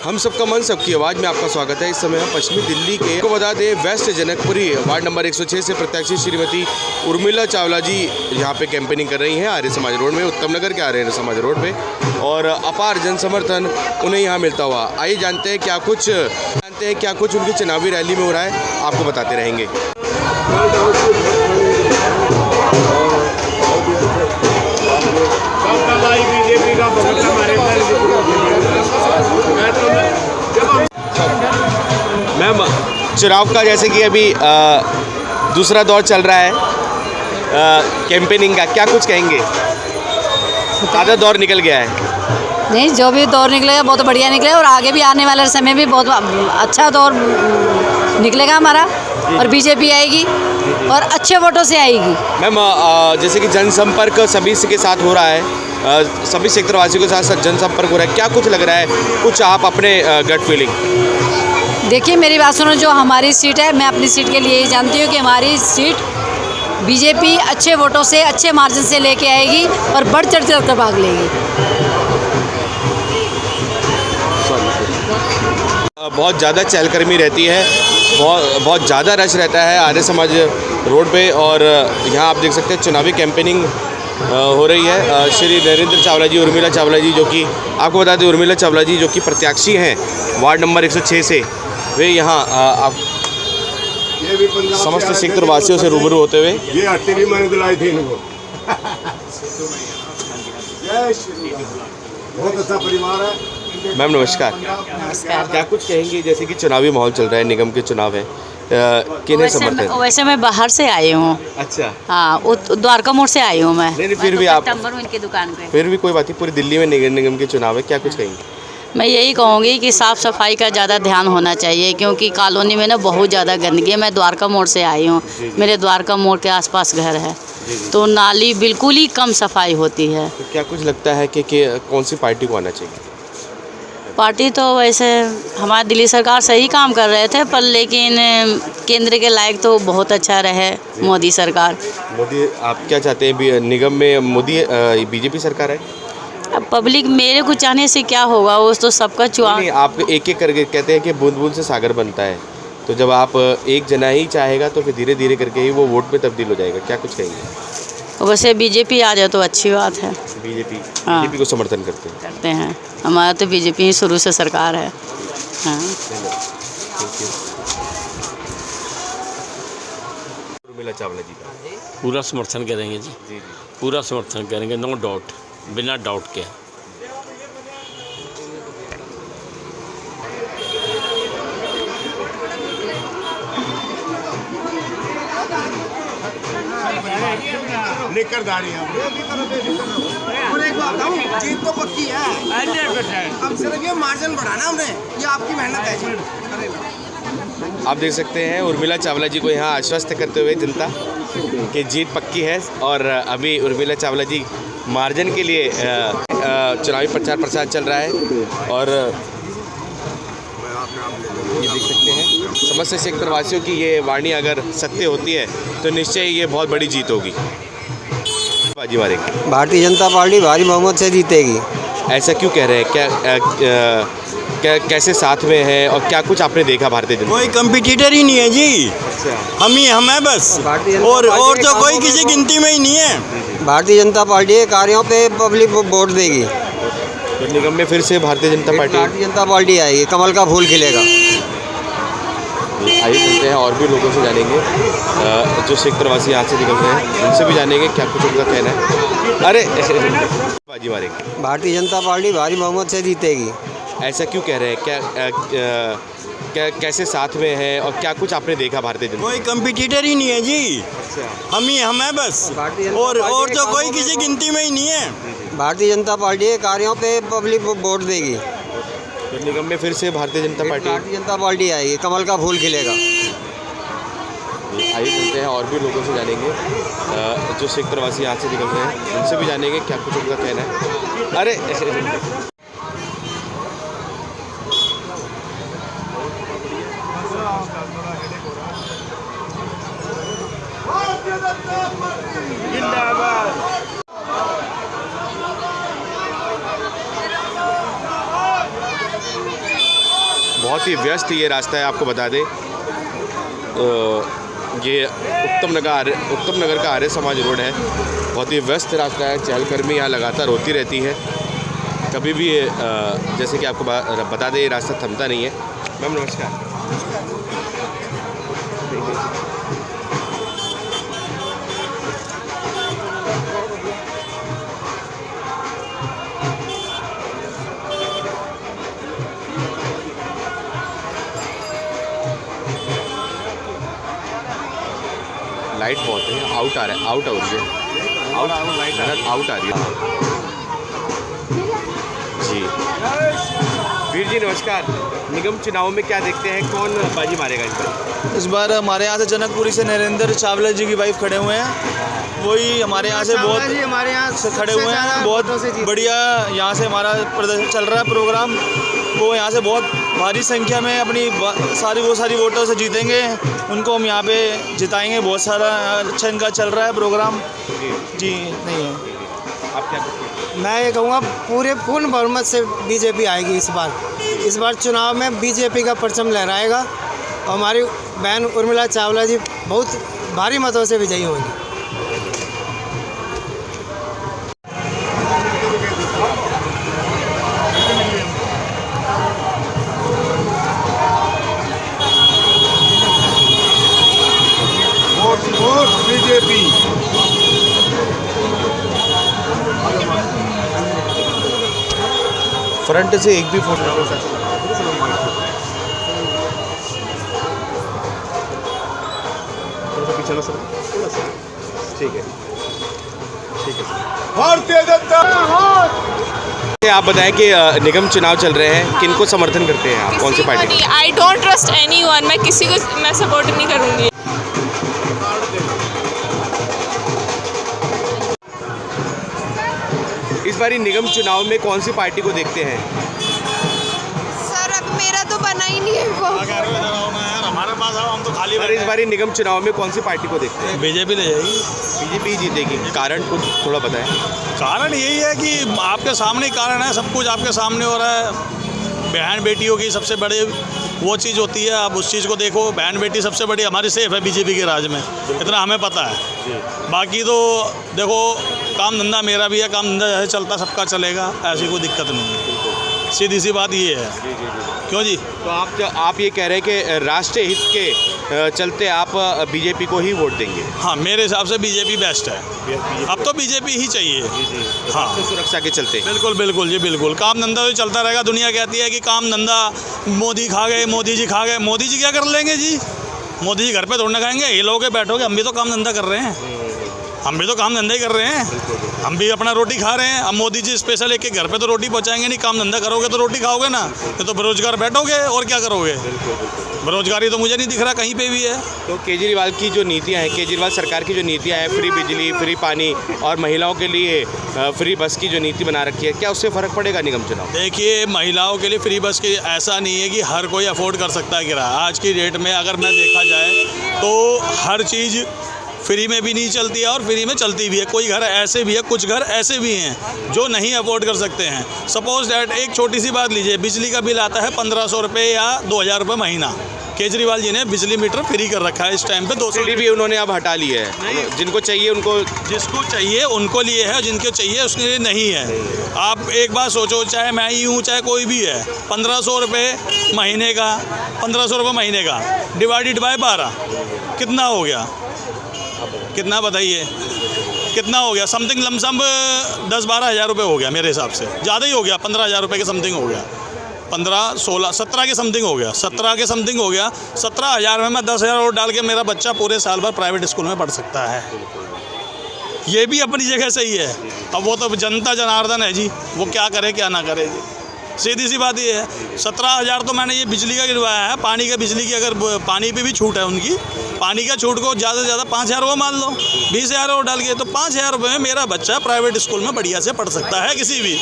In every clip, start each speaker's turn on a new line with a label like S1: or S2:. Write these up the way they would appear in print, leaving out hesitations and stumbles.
S1: हम सबका मन सबकी आवाज़ में आपका स्वागत है। इस समय हम पश्चिमी दिल्ली के को बता दें वेस्ट जनकपुरी वार्ड नंबर 106 से प्रत्याशी श्रीमती उर्मिला चावला जी यहाँ पे कैंपेनिंग कर रही हैं आर्य समाज रोड में, उत्तम नगर के आर्य समाज रोड पे, और अपार जन समर्थन उन्हें यहाँ मिलता हुआ। आइए जानते हैं क्या कुछ उनकी चुनावी रैली में हो रहा है, आपको बताते रहेंगे। मैम, चुनाव का जैसे कि अभी दूसरा दौर चल रहा है कैंपेनिंग का, क्या कुछ कहेंगे? आधा दौर निकल गया है।
S2: नहीं, जो भी दौर निकलेगा बहुत बढ़िया निकलेगा और आगे भी आने वाले समय में बहुत अच्छा दौर निकलेगा हमारा, और बीजेपी आएगी और अच्छे वोटों से आएगी।
S1: मैम, जैसे कि जनसंपर्क सभी के साथ हो रहा है, सभी सेक्टरवासियों के साथ जनसंपर्क हो रहा है, क्या कुछ लग रहा है? कुछ आप अपने गट फीलिंग।
S2: देखिए, मेरी बात सुनो, जो हमारी सीट है, मैं अपनी सीट के लिए ही जानती हूँ कि हमारी सीट बीजेपी अच्छे वोटों से, अच्छे मार्जिन से लेके आएगी और बढ़ चढ़ कर भाग लेगी।
S1: बहुत ज़्यादा चहलकर्मी रहती है, बहुत ज़्यादा रश रहता है आर्य समाज रोड पे, और यहाँ आप देख सकते हैं चुनावी कैंपेनिंग हो रही है। श्री नरेंद्र चावला जी, उर्मिला चावला जी, जो कि आपको बता दें उर्मिला चावला जी जो कि प्रत्याशी हैं वार्ड नंबर 106 से, वे यहाँ आप समस्त क्षेत्रवासियों से रूबरू होते हुए
S3: ये आटे भी मैंने दिलाई थी इनको। बहुत अच्छा परिवार है।
S1: मैम नमस्कार।
S2: नमस्कार।
S1: क्या कुछ कहेंगे? जैसे कि चुनावी माहौल चल रहा है, निगम के चुनाव है, किन्हें समर्थन?
S2: वैसे मैं बाहर से आई हूँ।
S1: अच्छा।
S2: हाँ, द्वारका मोड़ से आई हूँ मैं।
S1: नहीं, फिर भी आप
S2: उनकी दुकान पे।
S1: फिर भी कोई बात नहीं, पूरी दिल्ली में निगम के चुनाव है, क्या कुछ कहेंगे?
S2: मैं यही कहूँगी कि साफ़ सफाई का ज़्यादा ध्यान होना चाहिए, क्योंकि कॉलोनी में ना बहुत ज़्यादा गंदगी है। मैं द्वारका मोड़ से आई हूँ, मेरे द्वारका मोड़ के आसपास घर है, तो नाली बिल्कुल ही कम सफाई होती है।
S1: तो क्या कुछ लगता है कि कौन सी पार्टी को आना चाहिए?
S2: पार्टी तो वैसे हमारी दिल्ली सरकार सही काम कर रहे थे, पर लेकिन केंद्र के लायक तो बहुत अच्छा रहे मोदी सरकार।
S1: मोदी, आप क्या चाहते हैं निगम में मोदी बीजेपी सरकार है?
S2: अब पब्लिक मेरे को चाहने से क्या होगा, वो तो सबका चुनाव।
S1: नहीं, आप एक एक करके कहते हैं कि बूंद बूंद से सागर बनता है, तो जब आप एक जना ही चाहेगा तो फिर धीरे धीरे करके ही वो वोट में तब्दील हो जाएगा, क्या कुछ कहेंगे?
S2: वैसे बीजेपी आ जाए तो अच्छी बात है।
S1: बीजेपी को समर्थन करते हैं।
S2: हमारा तो बीजेपी ही शुरू से सरकार है। हाँ।
S1: उर्मिला चावला जी का
S4: पूरा समर्थन करेंगे जी, पूरा समर्थन करेंगे, नो डाउट, बिना डाउट के।
S3: निकर दाढ़ियाँ और एक बात बताऊँ, जीत तो पक्की है, 100%। अब सिर्फ ये मार्जिन बढ़ाना हमने, ये आपकी मेहनत है।
S1: आप देख सकते हैं उर्मिला चावला जी को यहाँ आश्वस्त करते हुए जनता कि जीत पक्की है, और अभी उर्मिला चावला जी मार्जिन के लिए चुनावी प्रचार प्रसार चल रहा है, और ये देख सकते हैं समस्त क्षेत्रवासियों की ये वाणी अगर सत्य होती है तो निश्चय ये बहुत बड़ी जीत होगी। बाजी मारेगी
S5: भारतीय जनता पार्टी भारी बहुमत से जीतेगी।
S1: ऐसा क्यों कह रहे हैं? क्या कैसे साथ में है, और क्या कुछ आपने देखा भारतीय जनता?
S6: कोई कंपटीटर ही नहीं है जी, हम है बस, और तो कोई किसी गिनती में ही नहीं है।
S5: भारतीय जनता पार्टी के कार्यों पे पब्लिक वोट देगी,
S1: तो निगम में फिर से भारतीय जनता
S5: पार्टी आएगी, कमल का फूल खिलेगा।
S1: आइए चलते हैं और भी लोगों से जानेंगे, जो क्षेत्रवासी यहाँ से निकल रहे हैं उनसे भी जानेंगे क्या कुछ उनका कहना है। अरे बाजी मारेगी
S5: भारतीय जनता पार्टी भारी बहुमत से जीतेगी।
S1: ऐसा क्यों कह रहे हैं? क्या कैसे साथ में है, और क्या कुछ आपने देखा भारतीय जनता?
S6: कोई कंपटीटर ही नहीं है जी, हम है बस, और तो कोई किसी गिनती में ही नहीं है।
S5: भारतीय जनता पार्टी के कार्यों पे पब्लिक वोट देगी,
S1: तो निगम में फिर से भारतीय जनता
S5: पार्टी आएगी, कमल का फूल खिलेगा।
S1: आइए चलते हैं और भी लोगों से जानेंगे, जो क्षेत्रवासी यहाँ से निकल रहे हैं उनसे भी जानेंगे क्या कुछ उनका कहना है। अरे बहुत ही व्यस्त ये रास्ता है, आपको बता दें। ये उत्तम नगर का आर्य समाज रोड है। बहुत ही व्यस्त रास्ता है, चहलकदमी यहाँ लगातार होती रहती है। कभी भी जैसे कि आपको बता दें, ये रास्ता थमता नहीं है। मैम नमस्कार। लाइट बहुत है, आउट आ रहा है, आउट हो रही है, आउट आ रही है जी। वीर जी नमस्कार। निगम चुनाव में क्या देखते हैं, कौन बाजी मारेगा इस बार?
S7: इस बार हमारे यहाँ से जनकपुरी से नरेंद्र चावला जी की वाइफ खड़े हुए हैं। वही हमारे यहाँ से बहुत
S3: हमारे यहाँ
S7: से खड़े हुए हैं। बहुत बढ़िया यहाँ से हमारा प्रदर्शन चल रहा है प्रोग्राम। वो यहाँ से बहुत भारी संख्या में अपनी सारी वोटों से जीतेंगे। उनको हम यहाँ पे जिताएंगे। बहुत सारा अच्छा इनका चल रहा है प्रोग्राम जी। नहीं है,
S1: आप क्या कहते हैं?
S3: मैं ये कहूँगा पूरे पूर्ण बहुमत से बीजेपी आएगी इस बार चुनाव में बीजेपी का परचम लहराएगा और हमारी बहन उर्मिला चावला जी बहुत भारी मतों से विजयी होंगी।
S1: बीजेपी। फ्रंट से एक भी फोटो चलो सर, ठीक है भारतीय जनता। आप बताएं कि निगम चुनाव चल रहे हैं, किनको समर्थन करते हैं आप, कौन सी party?
S8: I don't trust anyone. मैं किसी को मैं सपोर्ट नहीं करूँगी।
S1: इस बारी निगम चुनाव में कौन सी पार्टी को देखते हैं?
S8: सर अब मेरा तो बना ही नहीं है वो।
S6: हमारे पास आओ, हम तो खाली।
S1: और इस बारी निगम चुनाव में कौन सी पार्टी को देखते हैं?
S6: बीजेपी ले जाएगी।
S1: बीजेपी ही जीतेगी। कारण कुछ थोड़ा बताएं।
S6: कारण यही है कि आपके सामने कारण है, सब कुछ आपके सामने हो रहा है। बहन बेटियों की सबसे बड़ी वो चीज़ होती है, आप उस चीज़ को देखो। बहन बेटी सबसे बड़ी हमारी सेफ है बीजेपी के राज में, इतना हमें पता है। बाकी तो देखो, काम धंधा मेरा भी है, काम धंधा जैसे चलता सबका चलेगा, ऐसी कोई दिक्कत नहीं है। सीधी सी बात ये है। क्यों जी?
S1: तो आप ये कह रहे हैं कि राष्ट्रीय हित के चलते आप बीजेपी को ही वोट देंगे?
S6: हाँ, मेरे हिसाब से बीजेपी बेस्ट है। अब तो बीजेपी ही चाहिए। हाँ,
S1: सुरक्षा के चलते।
S6: बिल्कुल बिल्कुल जी, बिल्कुल। काम धंधा तो चलता रहेगा। दुनिया कहती है कि काम धंधा मोदी खा गए, मोदी जी खा गए। मोदी जी क्या कर लेंगे जी? मोदी जी घर पे थोड़ा खाएंगे, ये लोग बैठोगे। हम भी तो काम धंधा कर रहे हैं, हम भी तो काम धंधा ही कर रहे हैं। हम भी अपना रोटी खा रहे हैं। अब मोदी जी स्पेशल एक घर पे तो रोटी पहुंचाएंगे नहीं। काम धंधा करोगे तो रोटी खाओगे ना, तो बेरोजगार बैठोगे और क्या करोगे? बेरोजगारी तो मुझे नहीं दिख रहा कहीं पे भी है।
S1: तो केजरीवाल की जो नीतियां हैं, केजरीवाल सरकार की जो नीतियां हैं, फ्री बिजली, फ्री पानी और महिलाओं के लिए फ्री बस की जो नीति बना रखी है, क्या उससे फ़र्क पड़ेगा निगम चुनाव?
S6: देखिए, महिलाओं के लिए फ्री बस की ऐसा नहीं है कि हर कोई अफोर्ड कर सकता है किराया। आज की डेट में अगर मैं देखा जाए तो हर चीज़ फ्री में भी नहीं चलती है और फ्री में चलती भी है। कोई घर ऐसे भी है, कुछ घर ऐसे भी हैं जो नहीं अफोर्ड कर सकते हैं। सपोज डैट एक छोटी सी बात लीजिए, बिजली का बिल आता है 1500 रुपये या 2000 रुपये महीना। केजरीवाल जी ने बिजली मीटर फ्री कर रखा है इस टाइम पे। 200
S1: भी उन्होंने अब हटा ली है। जिनको चाहिए उनको,
S6: जिसको चाहिए उनको लिए है, जिनको चाहिए उसके लिए नहीं है। आप एक बात सोचो, चाहे मैं ही हूँ चाहे कोई भी है, 1500 रुपये महीने का, 1500 रुपये महीने का डिवाइडेड बाय 12 कितना हो गया? कितना बताइए, कितना हो गया? समथिंग लमसम 10-12 हज़ार रुपये हो गया मेरे हिसाब से। ज़्यादा ही हो गया, 15 हज़ार रुपये के समथिंग हो गया। 15, 16, 17 के समथिंग हो गया। 17 के समथिंग हो गया। 17 हज़ार में मैं 10 हज़ार और डाल के मेरा बच्चा पूरे साल भर प्राइवेट स्कूल में पढ़ सकता है। ये भी अपनी जगह सही है। अब वो तो जनता जनार्दन है जी, वो क्या करे क्या ना करे जी। सीधी सी बात ये है। 17 हज़ार तो मैंने ये बिजली का गिरवाया है। पानी का, बिजली की अगर पानी पे भी छूट है उनकी, पानी का छूट को ज़्यादा से ज़्यादा 5 हज़ार वो मान लो, 20 हज़ार और डाल के, तो 5 हज़ार रुपये में मेरा बच्चा प्राइवेट स्कूल में बढ़िया से पढ़ सकता है। किसी भी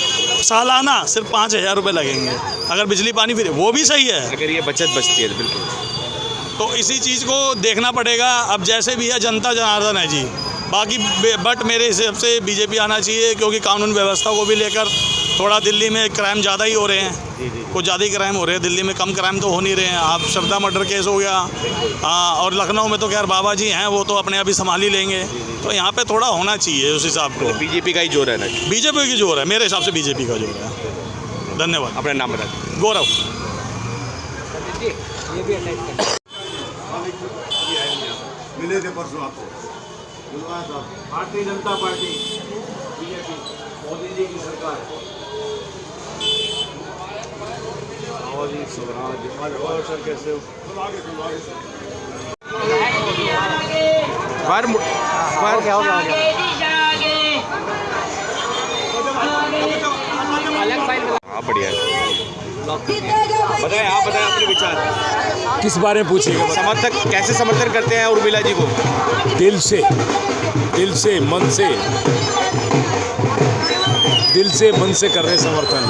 S6: सालाना सिर्फ 5 हज़ार रुपये लगेंगे अगर बिजली पानी फ्री, वो भी सही है
S1: अगर ये बचत बचती है। बिल्कुल।
S6: तो इसी चीज़ को देखना पड़ेगा। अब जैसे भी है, जनता जनार्दन है जी। बाकी बट मेरे हिसाब से बीजेपी आना चाहिए, क्योंकि कानून व्यवस्था को भी लेकर थोड़ा दिल्ली में क्राइम ज़्यादा ही हो रहे हैं, कुछ ज़्यादा ही क्राइम हो रहे हैं। दिल्ली में कम क्राइम तो हो नहीं रहे हैं। आप श्रद्धा मर्डर केस हो गया, हाँ, और लखनऊ में तो खैर बाबा जी हैं, वो तो अपने अभी संभाल ही लेंगे। तो यहाँ पे थोड़ा होना चाहिए उस हिसाब को।
S1: बीजेपी का ही जोर है ना?
S6: बीजेपी की जोर है, मेरे हिसाब से बीजेपी का जोर है। धन्यवाद।
S1: अपना नाम बता दीजिए।
S6: गौरव।
S3: मिले थे परसों आपको भारतीय जनता पार्टी बीजेपी मोदी जी की सरकार। और सर कैसे हो?
S1: हाँ बढ़िया है। बताएं, आप बताएं अपने विचार।
S9: किस बारे में पूछिएगा?
S1: समर्थक कैसे समर्थन करते हैं उर्मिला जी को?
S9: दिल से, मन से कर रहे समर्थन।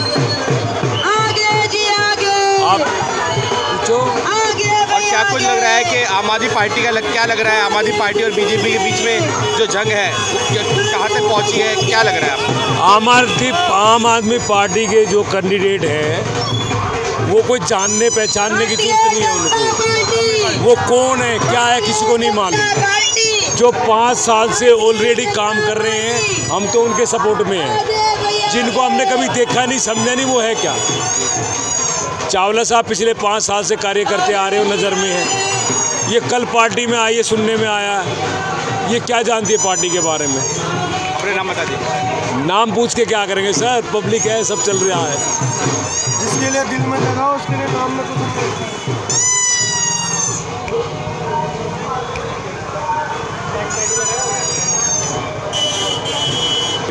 S9: आप पूछो।
S1: और क्या कुछ लग रहा है कि आम आदमी पार्टी का क्या लग रहा है, आम आदमी पार्टी और बीजेपी के बीच में जो जंग है वो कहाँ तक पहुँची है, क्या लग रहा है आपको?
S9: आम आदमी पार्टी के जो कैंडिडेट हैं वो कोई जानने पहचानने की जरूरत नहीं है उनको। वो कौन है, क्या है, किसी को नहीं मालूम। जो 5 साल से ऑलरेडी काम कर रहे हैं, हम तो उनके सपोर्ट में हैं। जिनको हमने कभी देखा नहीं, समझा नहीं, वो है क्या? चावला साहब पिछले 5 साल से कार्य करते आ रहे हो, नज़र में है। ये कल पार्टी में आई है, सुनने में आया, ये क्या जानती है पार्टी के बारे में?
S1: अपने नाम बता दीजिए।
S9: नाम पूछ के क्या करेंगे सर? पब्लिक है, सब चल रहा है।
S3: जिसके लिए दिल में जगह हो उसके लिए नाम में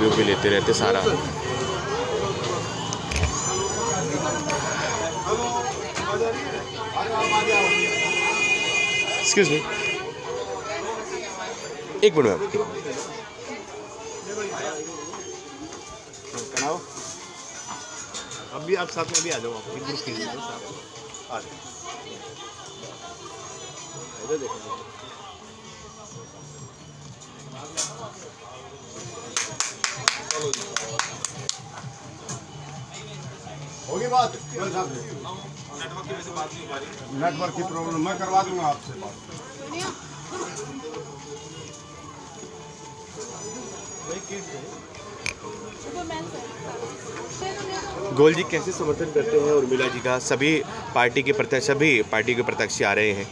S3: कुछ
S1: भी लेते रहते सारा। एक्सक्यूज मी, एक मिनट मैम।
S3: अभी आप साथ में भी आ जाओ, आप एक ग्रुप कीजिए। आ जाओ। होगी बात नेटवर्क की प्रॉब्लम, मैं करवा दूंगा आपसे बात।
S1: गोल जी कैसे समर्थन करते हैं उर्मिला जी का? सभी पार्टी के प्रत्याशी आ रहे हैं,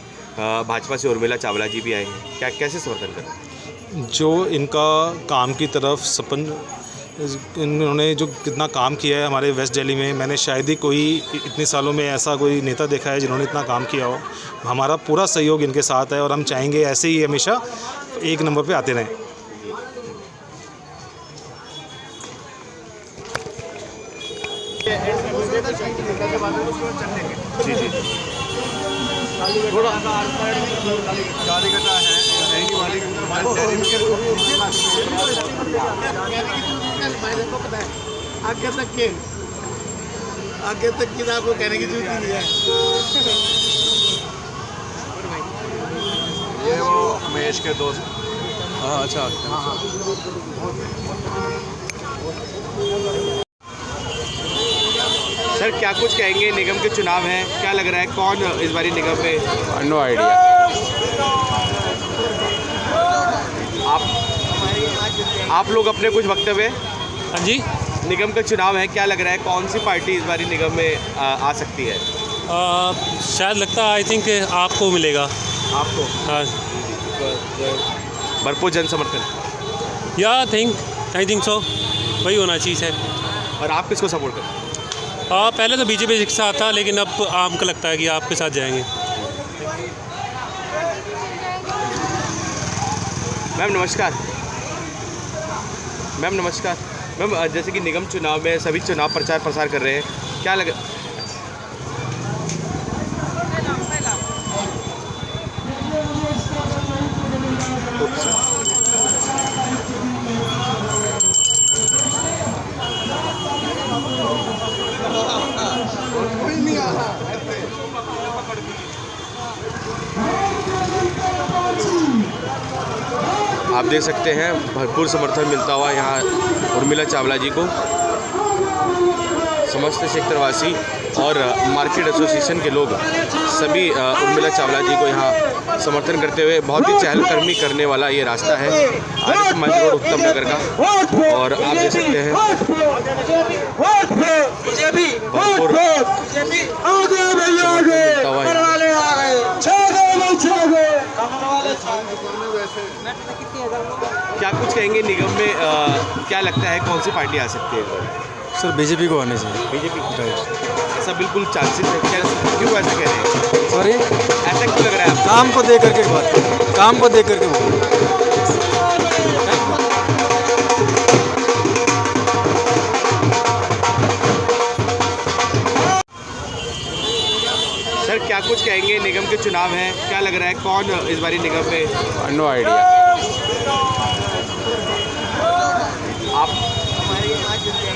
S1: भाजपा से उर्मिला चावला जी भी आए हैं, क्या कैसे समर्थन करते हैं?
S10: जो इनका काम की तरफ सपन, इन्होंने जो कितना काम किया है हमारे वेस्ट दिल्ली में, मैंने शायद ही कोई इतने सालों में ऐसा कोई नेता देखा है जिन्होंने इतना काम किया हो। हमारा पूरा सहयोग इनके साथ है और हम चाहेंगे ऐसे ही हमेशा 1 नंबर पे आते रहें।
S1: जी जी
S3: थोड़ा गाड़ी कटा है आगे तक की आपको कहने की जरूरत नहीं है। ये वो उमेश के दोस्त। हाँ अच्छा।
S1: सर क्या कुछ कहेंगे? निगम के चुनाव हैं, क्या लग रहा है कौन इस बारी निगम में?
S11: No idea.
S1: आप लोग अपने कुछ वक्तव्य?
S11: हाँ जी।
S1: निगम का चुनाव है, क्या लग रहा है कौन सी पार्टी इस बारी निगम में आ सकती है?
S11: शायद लगता है, आई थिंक आपको मिलेगा।
S1: आपको?
S11: हाँ।
S1: भरपूर जन समर्थन?
S11: या आई थिंक सो, वही होना चाहिए।
S1: और आप किसको सपोर्ट करें?
S11: पहले तो बीजेपी के साथ था, लेकिन अब आपको लगता है कि आपके साथ जाएंगे।
S1: मैम नमस्कार। मैम नमस्कार। मैम जैसे कि निगम चुनाव में सभी चुनाव प्रचार प्रसार कर रहे हैं, क्या लग आप देख सकते हैं भरपूर समर्थन मिलता हुआ यहाँ उर्मिला चावला जी को। समस्त सेक्टरवासी और मार्केट एसोसिएशन के लोग सभी उर्मिला चावला जी को यहाँ समर्थन करते हुए बहुत ही चहलकदमी करने वाला ये रास्ता है आर्य समाज रोड उत्तम नगर का। और आप देख सकते हैं भरपूर क्या कुछ कहेंगे निगम में क्या लगता है कौन सी पार्टी आ सकती है?
S10: सर बीजेपी को आने चाहिए।
S1: बीजेपी ऐसा बिल्कुल चांसेस है, क्यों ऐसा कह रहे हैं?
S10: सॉरी,
S1: ऐसा क्यों लग रहा है?
S10: काम को देख करके बात, काम को देख करके बोल।
S1: सर क्या कुछ कहेंगे, निगम के चुनाव हैं, क्या लग रहा है कौन इस बारी निगम में?
S12: No idea.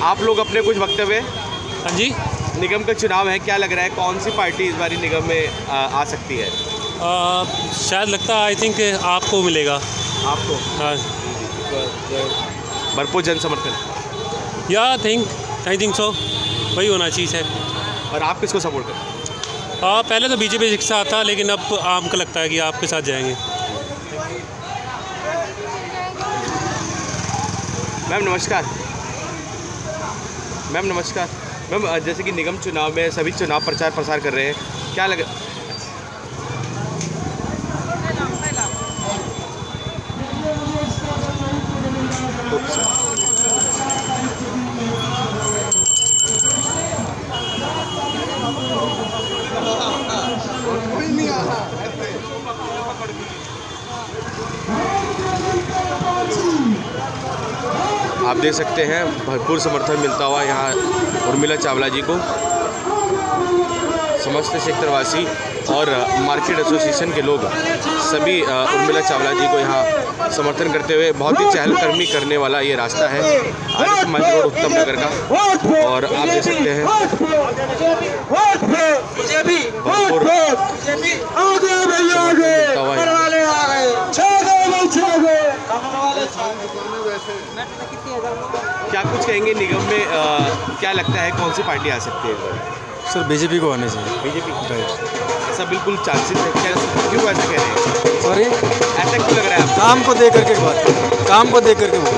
S1: आप लोग अपने कुछ वक्तव्य?
S11: हाँ जी,
S1: निगम का चुनाव है, क्या लग रहा है कौन सी पार्टी इस बारी निगम में आ सकती है?
S11: शायद लगता है आई थिंक आपको मिलेगा।
S1: आपको?
S11: हाँ,
S1: भरपूर जन समर्थन?
S11: या आई थिंक सो वही होना चाहिए।
S1: और आप किसको सपोर्ट करें?
S11: पहले तो बीजेपी के साथ था, लेकिन अब आम को लगता है कि आपके साथ जाएंगे।
S1: मैम नमस्कार। मैम नमस्कार। मैम जैसे कि निगम चुनाव में सभी चुनाव प्रचार प्रसार कर रहे हैं, क्या लग आप देख सकते हैं भरपूर समर्थन मिलता हुआ यहाँ उर्मिला चावला जी को। समस्त सेक्टरवासी और मार्केट एसोसिएशन के लोग सभी उर्मिला चावला जी को यहाँ समर्थन करते हुए बहुत ही चहलकदमी करने वाला ये रास्ता है आर्य समाज रोड उत्तम नगर का। और आप देख सकते हैं भरपूर समर्थन मिलता हुआ क्या कुछ कहेंगे निगम में क्या लगता है कौन सी पार्टी आ सकती है?
S10: सर बीजेपी को आने चाहिए।
S1: बीजेपी ऐसा बिल्कुल चांसेस है, क्यों ऐसा कह रहे हैं?
S10: सॉरी,
S1: ऐसा क्यों लग रहा है?
S10: काम को देख करके बात, काम को देख करके बोल।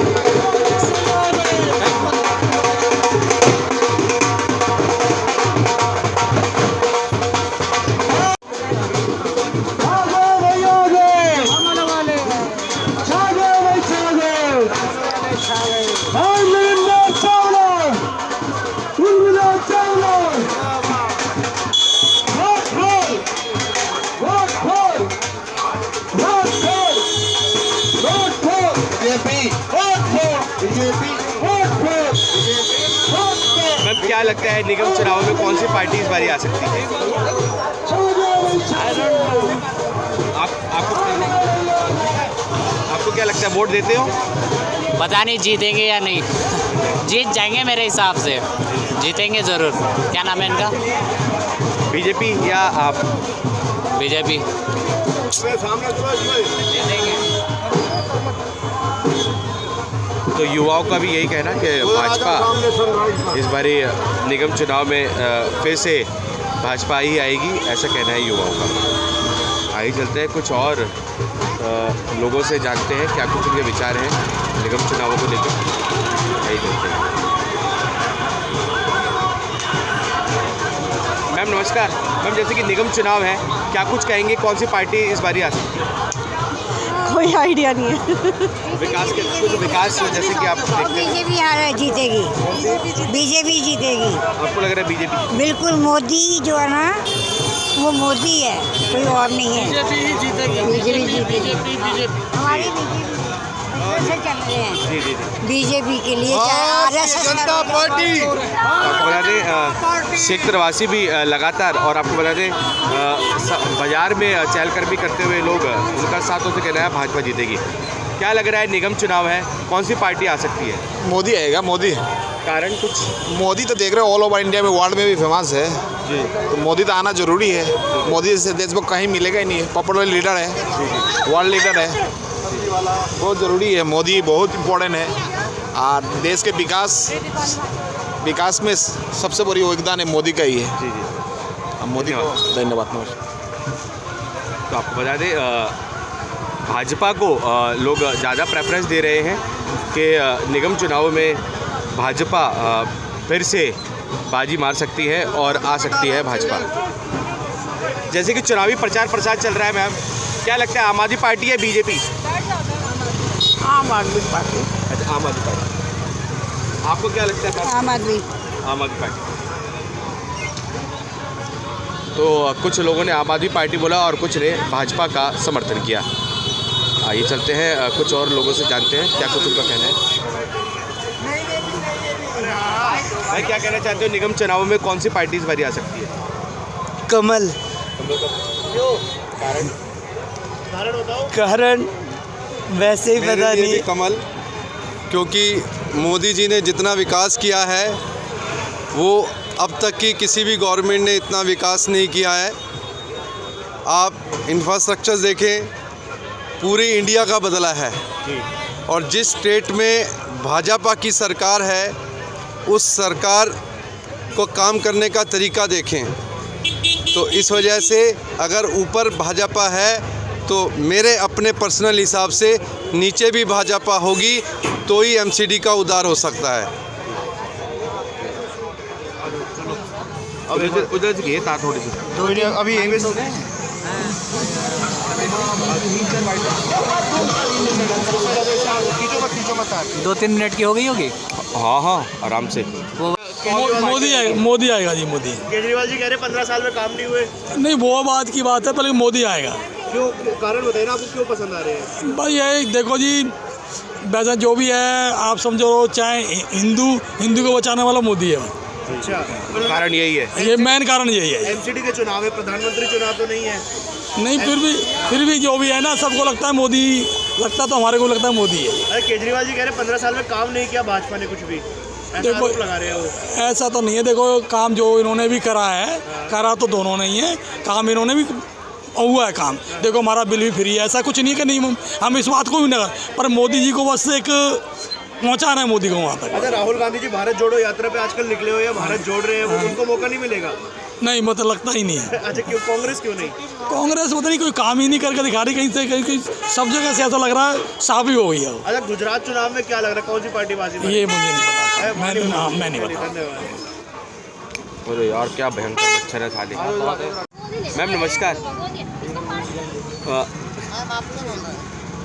S1: मैम क्या लगता है निगम चुनाव में कौन सी पार्टी इस बारी आ सकती है? आपको क्या लगता है, वोट देते हो?
S2: पता नहीं जीतेंगे या नहीं। जीत जाएंगे मेरे हिसाब से, जीतेंगे ज़रूर। क्या नाम है इनका?
S1: बीजेपी या आप?
S2: बीजेपी।
S1: तो युवाओं का भी यही कहना कि भाजपा इस बारी निगम चुनाव में फिर से भाजपा ही आएगी, ऐसा कहना है युवाओं का। आइए चलते हैं कुछ और लोगों से जानते हैं क्या कुछ उनके विचार हैं निगम चुनावों को लेकर। आइए चलते हैं। मैम नमस्कार। मैम जैसे कि निगम चुनाव है, क्या कुछ कहेंगे कौन सी पार्टी इस बारी आ सकती है?
S13: कोई आइडिया नहीं है।
S1: विकास के कुछ विकास जैसे कि आप देखते हैं
S13: बीजेपी जीतेगी, बीजेपी जीतेगी।
S1: आपको लग रहा है बीजेपी?
S13: बिल्कुल, मोदी जो है ना वो मोदी है, कोई और नहीं है। बीजेपी ही जीतेगी। बीजेपी जीतेगी। हमारी बीजेपी से चल रहे हैं।
S1: जी जी
S13: बीजेपी के लिए जनता पार्टी।
S1: आपको बता दें क्षेत्रवासी भी लगातार, और आपको बता दें बाजार में चहलकदमी करते हुए लोग उनका साथों से कहना है भाजपा जीतेगी। क्या लग रहा है निगम चुनाव है, कौन सी पार्टी आ सकती है?
S14: मोदी आएगा। मोदी
S1: कारण कुछ?
S14: मोदी तो देख रहे हो ऑल ओवर इंडिया में, वर्ल्ड में भी फेमस है
S1: जी।
S14: तो मोदी तो आना जरूरी है। मोदी से देश को कहीं मिलेगा ही नहीं है। पॉपुलर लीडर है, वर्ल्ड लीडर है, बहुत ज़रूरी है। मोदी बहुत इम्पोर्टेंट है और देश के विकास विकास में सबसे बड़ी योगदान है मोदी का ही है।
S1: जी जी,
S14: अब मोदी को धन्यवाद।
S1: तो आपको बता दें भाजपा को लोग ज़्यादा प्रेफरेंस दे रहे हैं कि निगम चुनाव में भाजपा फिर से बाजी मार सकती है और आ सकती है भाजपा। जैसे कि चुनावी प्रचार प्रसार चल रहा है मैम, क्या लगता है आम आदमी पार्टी या बीजेपी?
S13: आम आदमी पार्टी।
S1: अच्छा, आम आदमी पार्टी। आपको क्या लगता है?
S13: आम आदमी
S1: पार्टी। तो कुछ लोगों ने आम आदमी पार्टी बोला और कुछ ने भाजपा का समर्थन किया। आइए चलते हैं कुछ और लोगों से जानते हैं क्या कुछ उनका कहना है। भाई क्या कहना चाहते हो, निगम चुनाव में कौन सी पार्टी इस बारी आ सकती है?
S3: कमल।
S1: क्यों? कारण बताओ।
S3: कारण वैसे ही पता नहीं।
S12: कमल, क्योंकि मोदी जी ने जितना विकास किया है वो अब तक की किसी भी गवर्नमेंट ने इतना विकास नहीं किया है। आप इंफ्रास्ट्रक्चर देखें, पूरी इंडिया का बदला है। और जिस स्टेट में भाजपा की सरकार है उस सरकार को काम करने का तरीका देखें। तो इस वजह से अगर ऊपर भाजपा है तो मेरे अपने पर्सनल हिसाब से नीचे भी भाजपा होगी तो ही एमसीडी का उद्धार हो सकता है।
S1: उधर से गए थोड़ी सी
S3: अभी
S15: दो तीन मिनट की हो गई होगी।
S1: हाँ हाँ आराम से।
S6: मोदी आएगा जी। मोदी।
S3: केजरीवाल जी कह रहे 15 साल में काम नहीं हुए।
S6: नहीं, वो बात की बात है, पहले मोदी आएगा।
S3: क्यों? कारण बताइए ना, आपको क्यों पसंद आ रहे हैं?
S6: भाई ये देखो जी, वैसा जो भी है आप समझो, चाहे हिंदू को बचाने वाला मोदी है।
S3: अच्छा,
S1: कारण यही है,
S6: ये मेन कारण यही है।
S3: एमसीडी के चुनाव है, प्रधानमंत्री चुनाव तो नहीं है।
S6: नहीं, फिर भी जो भी है ना, सबको लगता है मोदी, लगता तो हमारे को लगता है मोदी है।
S3: अरे केजरीवाल जी कह रहे 15 साल में काम नहीं किया भाजपा ने कुछ भी,
S6: देखो
S3: लगा रहे हो।
S6: ऐसा तो नहीं है। देखो काम जो इन्होंने भी करा है, करा तो दोनों नहीं है, काम इन्होंने भी हुआ है काम। देखो हमारा बिल भी फ्री है, ऐसा कुछ नहीं है कि नहीं, हम इस बात को भी नहीं, पर मोदी जी को बस एक पहुंचाना है मोदी को वहाँ तक।
S3: अच्छा, राहुल गांधी जी भारत जोड़ो यात्रा पे आजकल निकले हुए हैं, भारत जोड़ रहे हैं, उनको मौका नहीं मिलेगा?
S6: नहीं, मतलब लगता ही नहीं है।
S3: अच्छा, क्यों? कांग्रेस क्यों नहीं?
S6: कांग्रेस पता नहीं कोई काम ही नहीं करके दिखा रही, कहीं से कहीं सब जगह से ऐसा लग रहा है साफ ही हो गई है।
S3: अच्छा, गुजरात चुनाव में क्या लग रहा है, कौन सी पार्टी बाजी?
S6: ये मुझे नहीं पता, मैं नहीं पता।
S3: धन्यवाद।
S1: अरे यार क्या भयंकर मच्छर है साले। मैम नमस्कार।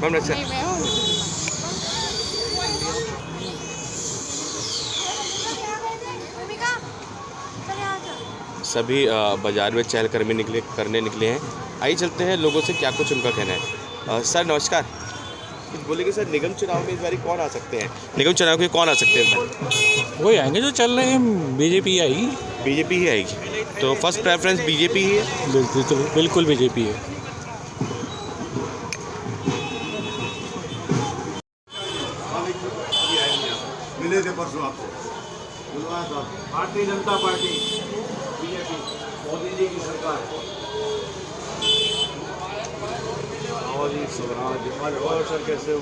S1: मैम नमस्कार। सभी बाजार में चहलकदमी करने निकले हैं। आइए चलते हैं लोगों से क्या कुछ उनका कहना है। सर नमस्कार, कुछ बोलेंगे सर, निगम चुनाव में इस बार कौन आ सकते हैं? निगम चुनाव के कौन आ सकते हैं इस बार?
S11: वही आएंगे जो चल रहे हैं, बीजेपी आएगी।
S1: बीजेपी ही आएगी, तो फर्स्ट प्रेफरेंस बीजेपी ही है?
S11: बिल्कुल बीजेपी है।
S3: मिले थे परसों आपको, भारतीय जनता पार्टी, बीजेपी, मोदी जी की सरकार। और सर कैसे हो?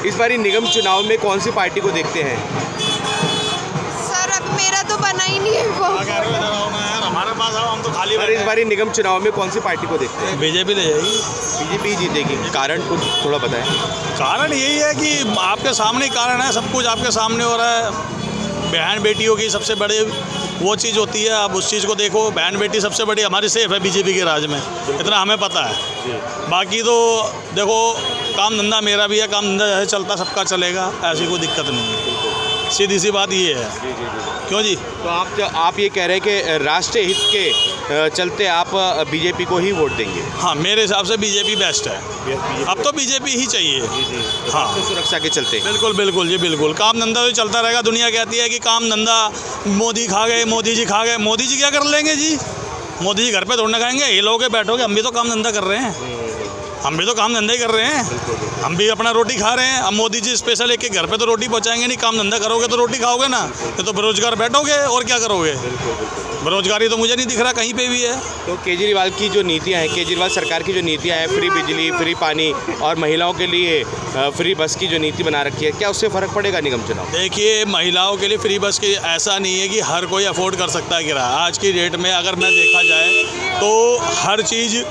S1: इस बारी निगम चुनाव में कौन सी पार्टी को देखते हैं?
S8: सर अब मेरा तो बना ही नहीं है वो।
S6: हमारे पास आओ, हम तो खाली।
S1: सर इस बारी निगम चुनाव में कौन सी पार्टी को देखते हैं?
S6: बीजेपी ले जाएगी।
S1: बीजेपी जीतेगी, कारण कुछ थोड़ा बताएं।
S6: कारण यही है कि आपके सामने कारण है, सब कुछ आपके सामने हो रहा है। बहन बेटियों की सबसे बड़ी वो चीज़ होती है, आप उस चीज़ को देखो। बहन बेटी सबसे बड़ी हमारी सेफ है बीजेपी के राज में, इतना हमें पता है। बाकी तो देखो, काम धंधा मेरा भी है, काम धंधा जैसे चलता सबका चलेगा, ऐसी कोई दिक्कत नहीं है। सीधी सी बात ये है। क्यों जी?
S1: तो आप ये कह रहे हैं कि राष्ट्रीय हित के चलते आप बीजेपी को ही वोट देंगे?
S6: हाँ, मेरे हिसाब से बीजेपी बेस्ट है। अब तो बीजेपी ही चाहिए। हाँ,
S1: तो सुरक्षा के चलते।
S6: बिल्कुल बिल्कुल जी, बिल्कुल। काम धंधा तो चलता रहेगा। दुनिया कहती है कि काम धंधा मोदी खा गए, मोदी जी खा गए। मोदी जी क्या कर लेंगे जी? मोदी जी घर पे थोड़ा खाएंगे, ये लोग बैठोगे, हम भी तो काम धंधा कर रहे हैं। हम भी तो काम धंधे कर रहे हैं, हम भी अपना रोटी खा रहे हैं। अब मोदी जी स्पेशल एक घर पे तो रोटी पहुंचाएंगे नहीं, काम धंधा करोगे तो रोटी खाओगे ना, ये तो बेरोजगार बैठोगे और क्या करोगे। बेरोजगारी तो मुझे नहीं दिख रहा कहीं पे भी है।
S1: तो केजरीवाल की जो नीतियाँ हैं, केजरीवाल सरकार की जो नीतियाँ हैं, फ्री बिजली, फ्री पानी और महिलाओं के लिए फ्री बस की जो नीति बना रखी है, क्या उससे फ़र्क पड़ेगा निगम चुनाव?
S6: देखिए, महिलाओं के लिए फ्री बस की ऐसा नहीं है कि हर कोई अफोर्ड कर सकता है किराया। आज की डेट में अगर मैं देखा जाए तो हर चीज़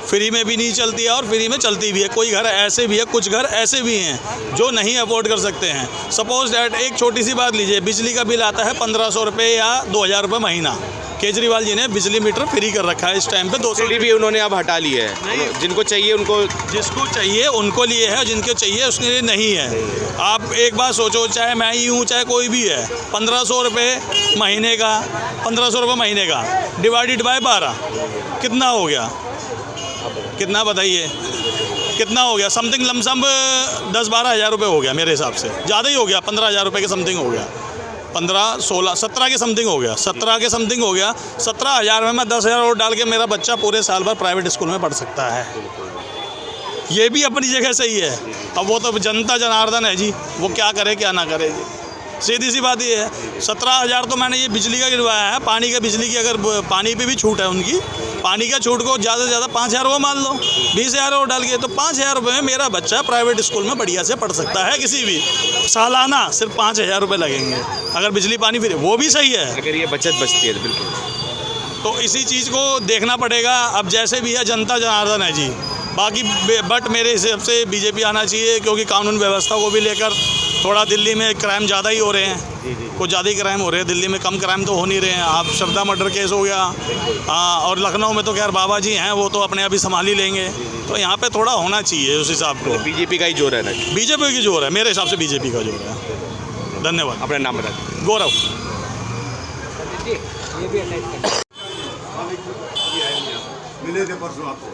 S6: फ्री में भी नहीं चलती है और फ्री में चलती भी है। कोई घर ऐसे भी है, कुछ घर ऐसे भी हैं जो नहीं अफोर्ड कर सकते हैं। सपोज डैट एक छोटी सी बात लीजिए, बिजली का बिल आता है 1500 रुपये या 2000 रुपये महीना। केजरीवाल जी ने बिजली मीटर फ्री कर रखा है इस टाइम पे। 200
S1: भी उन्होंने अब हटा ली है। जिनको चाहिए उनको,
S6: जिसको चाहिए उनको लिए है, जिनके चाहिए उसके लिए नहीं है। आप एक बात सोचो, चाहे मैं ही हूँ चाहे कोई भी है, 1500 रुपये महीने का, 1500 रुपये महीने का डिवाइडेड बाय 12 कितना हो गया? कितना बताइए, कितना हो गया? समथिंग लमसम 10-12 हज़ार रुपये हो गया मेरे हिसाब से, ज़्यादा ही हो गया। 15,000 रुपये के समथिंग हो गया, 15, 16, 17 के समथिंग हो गया, 17 के समथिंग हो गया। 17,000 में मैं 10,000 और डाल के मेरा बच्चा पूरे साल भर प्राइवेट स्कूल में पढ़ सकता है। ये भी अपनी जगह सही है। अब वो तो जनता जनार्दन है जी, वो क्या करे क्या ना करे जी, सीधी सी बात ये है। 17,000 तो मैंने ये बिजली का गिरवाया है। पानी का, बिजली की अगर पानी पे भी छूट है उनकी, पानी का छूट को ज़्यादा से ज़्यादा 5,000 रुपये मान लो, 20,000 और डाल के, तो 5,000 रुपये में मेरा बच्चा प्राइवेट स्कूल में बढ़िया से पढ़ सकता है। किसी भी सालाना सिर्फ 5,000 रुपये लगेंगे अगर बिजली पानी फ्री, वो भी सही है
S1: अगर ये बचत बचती है तो। बिल्कुल,
S6: तो इसी चीज़ को देखना पड़ेगा। अब जैसे भी है, जनता जनार्दन है जी। बाकी बट मेरे हिसाब से बीजेपी आना चाहिए, क्योंकि कानून व्यवस्था को भी लेकर थोड़ा दिल्ली में क्राइम ज़्यादा ही हो रहे हैं, कुछ ज़्यादा ही क्राइम हो रहे हैं दिल्ली में। कम क्राइम तो हो नहीं रहे हैं। आप श्रद्धा मर्डर केस हो गया, हाँ, और लखनऊ में तो खैर बाबा जी हैं, वो तो अपने आप ही संभाल ही लेंगे। तो यहाँ पे थोड़ा होना चाहिए उस हिसाब को।
S1: बीजेपी का ही जोर है ना?
S6: बीजेपी की जोर है, मेरे हिसाब से बीजेपी का जोर है। धन्यवाद।
S1: अपना नाम बता दीजिए।
S6: गौरव।
S3: मिले थे परसों आपको,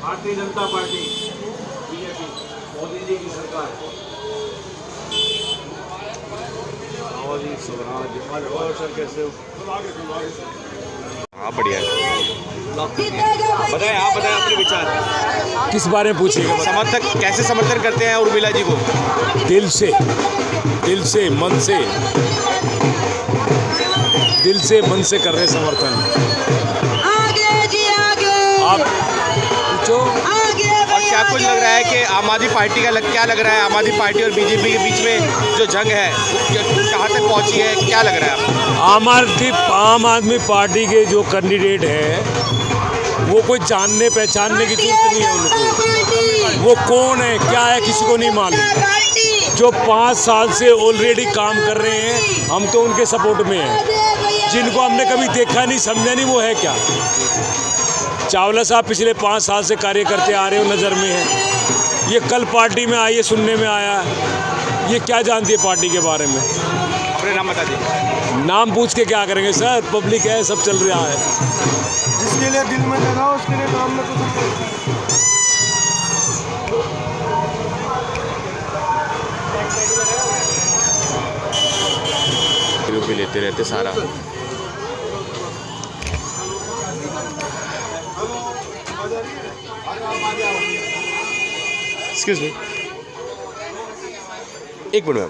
S3: भारतीय जनता पार्टी, बीजेपी, मोदी जी की सरकार। और सर कैसे हो?
S1: हाँ, बढ़िया है। बताएं, आप बताएं अपने विचार।
S9: किस बारे में पूछिएगा?
S1: समर्थक कैसे समर्थन करते हैं उर्मिला जी को?
S9: दिल से, मन से, मन से कर रहे समर्थन। आप पूछो।
S1: और क्या कुछ लग रहा है कि आम आदमी पार्टी का क्या लग रहा है, आम आदमी पार्टी और बीजेपी के बीच में जो जंग है कहाँ तक पहुँची है, क्या लग रहा है आपको?
S9: आम आदमी पार्टी के जो कैंडिडेट हैं वो कोई जानने पहचानने की जरूरत नहीं है उनको। वो कौन है क्या है किसी को नहीं मालूम। जो 5 साल से ऑलरेडी काम कर रहे हैं, हम तो उनके सपोर्ट में हैं। जिनको हमने कभी देखा नहीं समझा नहीं, वो है क्या? चावला साहब पिछले 5 साल से कार्य करते आ रहे हो, नज़र में है। ये कल पार्टी में आई है, सुनने में आया, ये क्या जानती है पार्टी के बारे में?
S1: अपने नाम बता दीजिए।
S9: नाम पूछ के क्या करेंगे सर? पब्लिक है, सब चल रहा है।
S3: जिसके लिए दिल में जगह हो उसके लिए काम में
S1: कुछ भी लेते रहते सारा। एक्सक्यूज मी, एक मिनट मैम।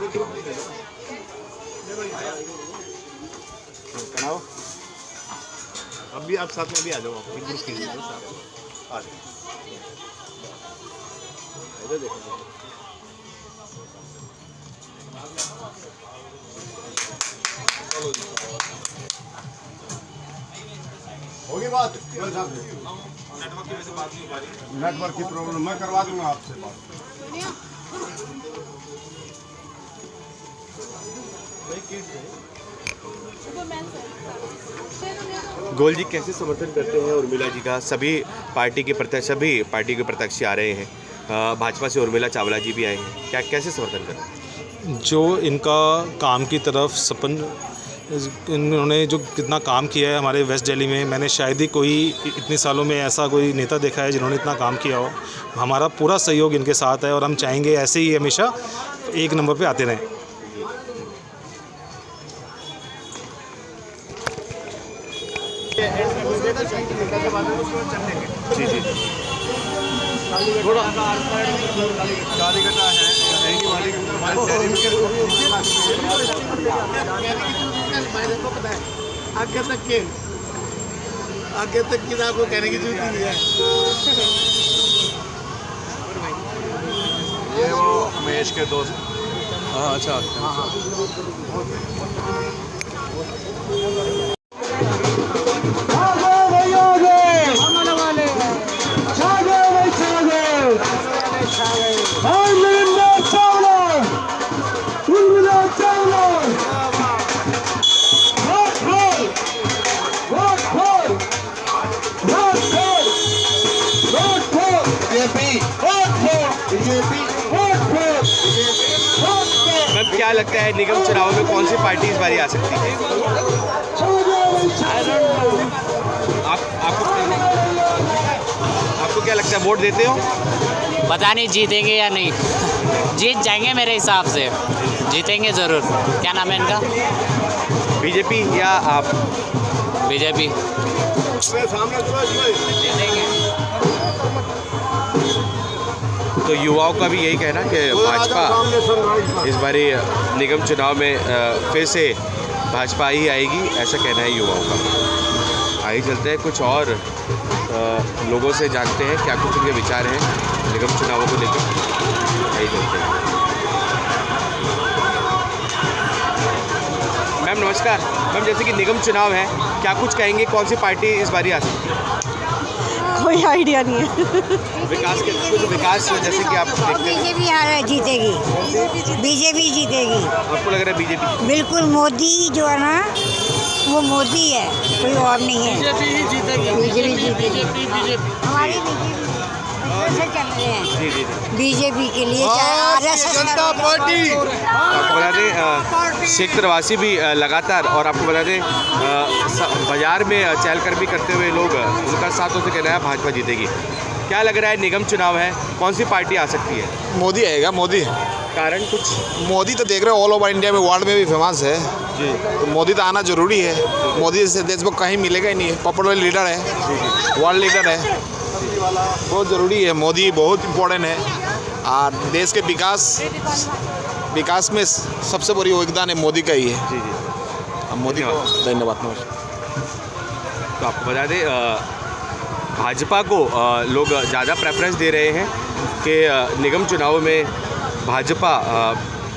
S3: अब भी आप साथ में भी आ जाओ, एक ग्रुप कीजिए साथ। आ जाओ, इधर देखो। होगी बात? नेटवर्क की वजह से बात नहीं हो पा रही। नेटवर्क की प्रॉब्लम, मैं करवा दूंगा आपसे बात।
S1: गोयल जी कैसे समर्थन करते हैं उर्मिला जी का? सभी पार्टी के प्रत्याशी आ रहे हैं, भाजपा से उर्मिला चावला जी भी आए हैं, क्या कैसे समर्थन करते हैं?
S10: जो इनका काम की तरफ सपन, इन्होंने जो कितना काम किया है हमारे वेस्ट दिल्ली में, मैंने शायद ही कोई इतने सालों में ऐसा कोई नेता देखा है जिन्होंने इतना काम किया हो। हमारा पूरा सहयोग इनके साथ है और हम चाहेंगे ऐसे ही हमेशा 1 नंबर पे आते रहें।
S3: जी जी। थोड़ा आगे तक की आपको कहने की जरूरत नहीं है। ये वो उमेश के दोस्त। हाँ अच्छा।
S1: मैम क्या लगता है निगम चुनाव में कौन सी पार्टी इस बार आ सकती है? आपको क्या लगता है, वोट देते हो?
S16: पता नहीं जीतेंगे या नहीं। जीत जाएंगे मेरे हिसाब से, जीतेंगे ज़रूर। क्या नाम है इनका?
S1: बीजेपी या आप?
S16: बीजेपी।
S1: तो युवाओं का भी यही कहना कि भाजपा इस बारी निगम चुनाव में फिर से भाजपा ही आएगी, ऐसा कहना है युवाओं का। आइए चलते हैं, कुछ और लोगों से जानते हैं क्या कुछ उनके विचार हैं निगम चुनावों को लेकर। आइए चलते हैं। मैम नमस्कार। मैम जैसे कि निगम चुनाव है, क्या कुछ कहेंगे, कौन सी पार्टी इस बारी आ सकती है?
S13: कोई आइडिया नहीं है।
S1: विकास के कुछ विकास जैसे कि आप देखते हैं।
S13: बीजेपी जीतेगी, बीजेपी जीतेगी।
S1: आपको लग रहा है बीजेपी?
S13: बिल्कुल, मोदी जो है ना वो मोदी है, कोई और नहीं है। बीजेपी ही जीतेगी। बीजेपी जीतेगी। हमारी बीजेपी से चल रहे हैं।
S1: जी जी जी।
S13: बीजेपी के लिए जनता पार्टी।
S1: आपको बता दें शेख प्रवासी भी लगातार, और आपको बता दें बाजार में चहलकदमी करते हुए लोग, उनका साथों से कहना है भाजपा जीतेगी। क्या लग रहा है निगम चुनाव है, कौन सी पार्टी आ सकती है?
S14: मोदी आएगा, मोदी।
S1: कारण कुछ?
S14: मोदी तो देख रहे हो ऑल ओवर इंडिया में, वर्ल्ड में भी फेमस है
S1: जी।
S14: तो मोदी तो आना जरूरी है। मोदी से देश को कहीं मिलेगा ही नहीं। पॉपुलर लीडर है, वर्ल्ड लीडर है, बहुत ज़रूरी है। मोदी बहुत इम्पोर्टेंट है और देश के विकास में सबसे बड़ी योगदान है मोदी का ही है।
S1: जी जी।
S14: अब मोदी को धन्यवाद।
S1: तो आपको बता दें भाजपा को लोग ज़्यादा प्रेफरेंस दे रहे हैं कि निगम चुनाव में भाजपा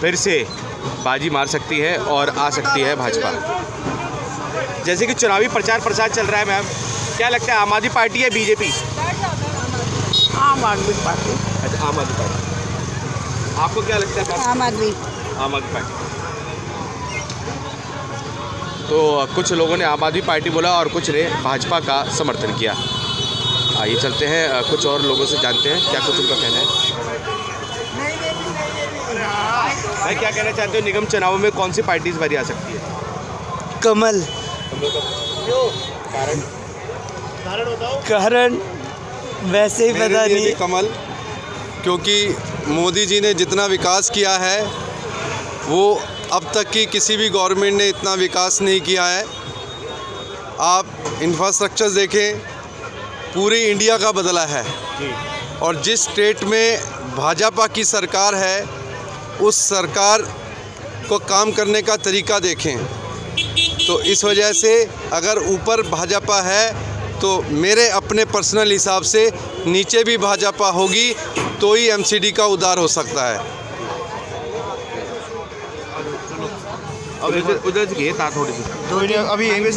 S1: फिर से बाजी मार सकती है और आ सकती है भाजपा। जैसे कि चुनावी प्रचार प्रसार चल रहा है मैम, क्या लगता है आम आदमी पार्टी या बीजेपी?
S13: आम आदमी पार्टी।
S1: अच्छा, आम आदमी पार्टी। आपको क्या लगता है?
S13: आम आदमी
S1: पार्टी। तो कुछ लोगों ने आम आदमी पार्टी बोला और कुछ ने भाजपा का समर्थन किया। आइए चलते हैं, कुछ और लोगों से जानते हैं क्या कुछ उनका कहना है। भाई क्या कहना चाहते हो, निगम चुनाव में कौन सी पार्टी इस बारी आ सकती है?
S5: कमल। कारण वैसे ही पता नहीं।
S12: कमल, क्योंकि मोदी जी ने जितना विकास किया है वो अब तक की किसी भी गवर्नमेंट ने इतना विकास नहीं किया है। आप इंफ्रास्ट्रक्चर देखें, पूरी इंडिया का बदला है। और जिस स्टेट में भाजपा की सरकार है उस सरकार को काम करने का तरीका देखें। तो इस वजह से अगर ऊपर भाजपा है तो मेरे अपने पर्सनल हिसाब से नीचे भी भाजपा होगी तो ही एमसीडी का उद्धार हो सकता है।
S1: उधर से था थोड़ी सी
S14: अभी यहीं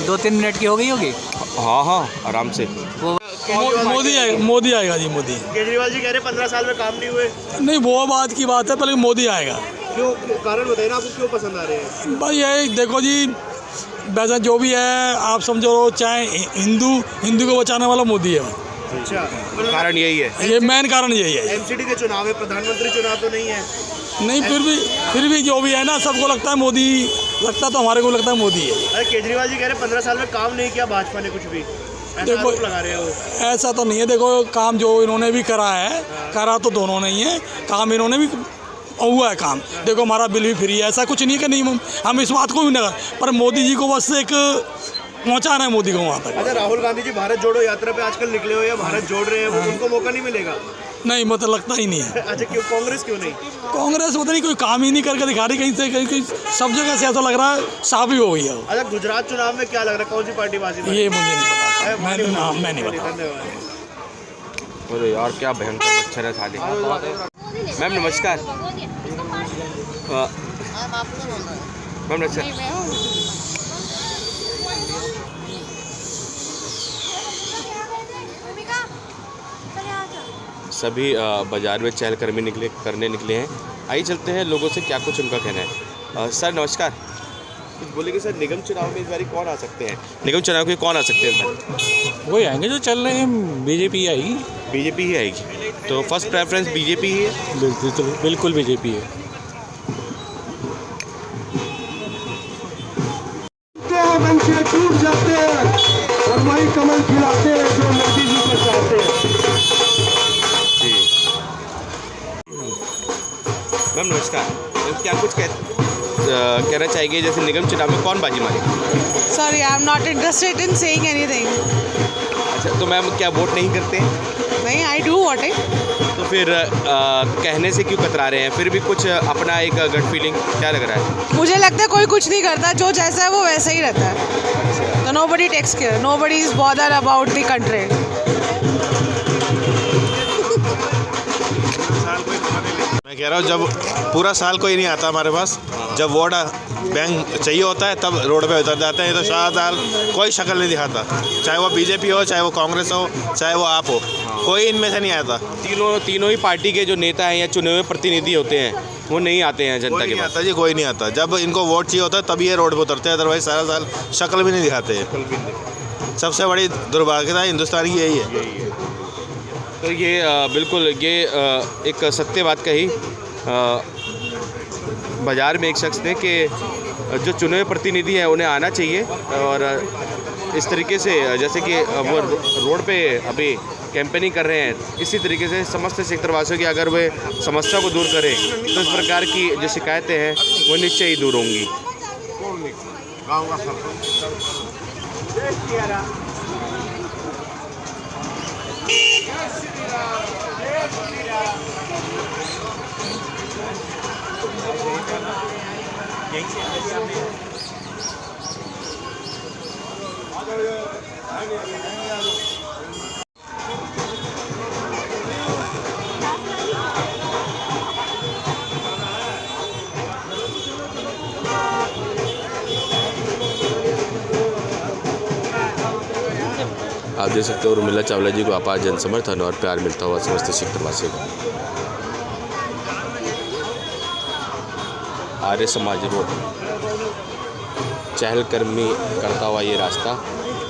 S15: दो तीन मिनट की हो गई होगी।
S1: हाँ हाँ आराम से।
S6: मोदी आएगा जी, मोदी।
S3: केजरीवाल जी कह रहे 15 साल में काम नहीं हुए।
S6: नहीं, वो बात की बात है, पहले मोदी आएगा।
S3: क्यों, कारण बताइए ना, आपको क्यों पसंद आ रहे हैं?
S6: भाई यही देखो जी, वैसा जो भी है आप समझो, चाहे हिंदू को बचाने वाला मोदी है।
S3: अच्छा,
S1: कारण यही है,
S6: ये मेन कारण यही है।
S3: एमसीडी के चुनाव है, प्रधानमंत्री चुनाव तो नहीं है।
S6: नहीं, फिर भी जो भी है ना, सबको लगता है मोदी, लगता तो हमारे को लगता है मोदी है।
S3: अरे केजरीवाल जी कह रहे 15 साल में काम नहीं किया भाजपा ने कुछ भी,
S6: देखो
S3: लगा रहे हो।
S6: ऐसा तो नहीं है। देखो काम जो इन्होंने भी करा है, करा तो दोनों नहीं है, काम इन्होंने भी और हुआ है काम। देखो हमारा बिल भी फ्री है, ऐसा कुछ नहीं है कि नहीं हम इस बात को भी नहीं, पर मोदी जी को बस एक पहुँचाना है मोदी को वहाँ तक।
S3: अच्छा, राहुल गांधी जी भारत जोड़ो यात्रा पे आजकल निकले हुए हैं, भारत जोड़ रहे हैं, उनको मौका नहीं मिलेगा?
S6: नहीं, मतलब लगता ही नहीं है।
S3: अच्छा, क्यों? कांग्रेस क्यों नहीं?
S6: कांग्रेस पता नहीं कोई काम ही नहीं करके दिखा रही, कहीं से कहीं सब जगह से ऐसा लग रहा है साफ ही हो गई है।
S3: अच्छा, गुजरात चुनाव में क्या लग रहा है, कौन सी पार्टी बाजी मारेगी?
S6: ये मुझे नहीं पता, मैं नहीं पता।
S1: अरे यार क्या भयंकर मच्छर है साले। मैम नमस्कार। मैम नमस्कार। सभी बाजार में चहलकदमी करने निकले हैं। आइए चलते हैं लोगों से क्या कुछ उनका कहना है। सर नमस्कार, कुछ बोलेंगे सर, निगम चुनाव में इस बार कौन आ सकते हैं? निगम चुनाव के कौन आ सकते हैं?
S11: वही आएंगे जो चल रहे हैं, बीजेपी आएगी।
S1: बीजेपी ही आएगी, तो फर्स्ट प्रेफरेंस बीजेपी ही है?
S11: बिल्कुल बीजेपी है।
S3: मनसे टूट जाते हैं और वही कमल खिलाते हैं जो मोदी जी को चाहते हैं।
S1: मैम नमस्कार, क्या कुछ कहना चाहिए, जैसे निगम चुनाव में कौन बाजी मारेगा?
S8: Sorry, I am not interested in saying anything.
S1: अच्छा, तो मैम क्या वोट नहीं करते हैं?
S8: नहीं, आई डू वोटिंग।
S1: तो फिर कहने से क्यों कतरा रहे हैं? फिर भी कुछ अपना एक गट फीलिंग क्या लग रहा है?
S8: मुझे लगता है कोई कुछ नहीं करता, जो जैसा है वो वैसा ही रहता है। तो nobody takes care, nobody is bother about the country.
S14: मैं कह रहा हूँ जब पूरा साल कोई नहीं आता हमारे पास, जब वोट बैंक चाहिए होता है तब रोड पे उतर जाते हैं। तो साल कोई शक्ल नहीं दिखाता, चाहे वो बीजेपी हो, चाहे वो कांग्रेस हो, चाहे वो आप हो, कोई इनमें से नहीं आता।
S1: तीनों ही पार्टी के जो नेता हैं या चुने हुए प्रतिनिधि होते हैं वो नहीं आते हैं जनता के पास?
S14: जी कोई नहीं आता। जब इनको वोट चाहिए होता है तभी ये रोड पे उतरते हैं, अदरवाइज सारा साल शक्ल भी नहीं दिखाते हैं। सबसे बड़ी दुर्भाग्यता हिंदुस्तान की यही है।
S1: तो ये बिल्कुल ये एक सत्य बात कही बाज़ार में एक शख्स ने कि जो चुने हुए प्रतिनिधि हैं उन्हें आना चाहिए, और इस तरीके से जैसे कि वो रोड पे अभी कैंपेनिंग कर रहे हैं, इसी तरीके से समस्त क्षेत्रवासियों की अगर वे समस्या को दूर करें तो इस प्रकार की जो शिकायतें हैं वो निश्चय ही दूर होंगी। आप देख सकते हो उर्मिला चावला जी को अपार जन समर्थन और प्यार मिलता हुआ समस्त क्षेत्रवासियों को। आर्य समाज रोड चहलकदमी करता हुआ ये रास्ता,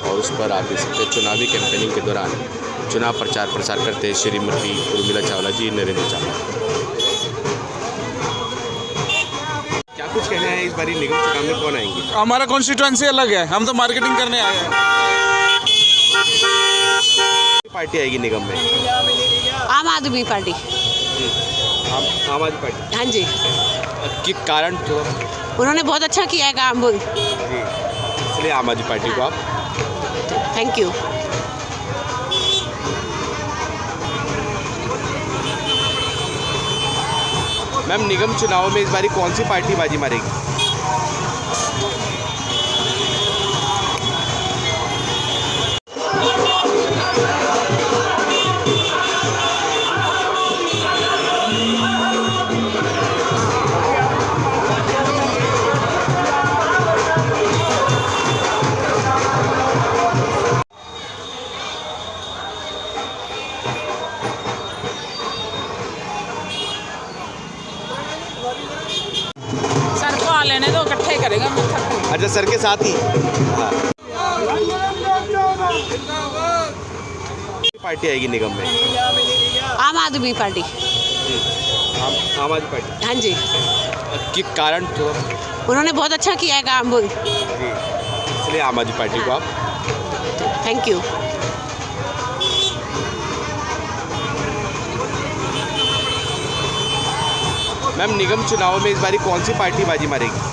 S1: और उस पर आप देख सकते हैं चुनावी कैंपेनिंग के दौरान चुनाव प्रचार प्रसार करते हैं श्रीमती उर्मिला चावला जी, नरेंद्र चावला। क्या कुछ कहना है, इस बारी निगम चुनाव में कौन आएंगे?
S17: हमारा कॉन्स्टिट्यूएंसी अलग है, हम तो मार्केटिंग करने आए हैं।
S1: पार्टी आएगी निगम में?
S8: आम आदमी पार्टी।
S1: आम आदमी पार्टी?
S8: हाँ जी।
S1: कि कारण तो
S8: उन्होंने बहुत अच्छा किया है काम,
S1: इसलिए आम आदमी पार्टी को आप?
S8: Thank you.
S1: मैम निगम चुनाव में इस बारी कौन सी पार्टी बाजी मारेगी?
S8: सर को आ लेने दो, इकट्ठे करेगा।
S1: अच्छा, सर के साथ ही? हाँ। पार्टी आएगी निगम में?
S8: आम आदमी पार्टी।
S1: आम आदमी पार्टी?
S8: हाँ जी।
S1: कि कारण तो
S8: उन्होंने बहुत अच्छा किया है काम,
S1: इसलिए आम आदमी पार्टी को आप?
S8: Thank you.
S1: मैम, निगम चुनाव में इस बारी कौन सी पार्टी बाजी मारेगी?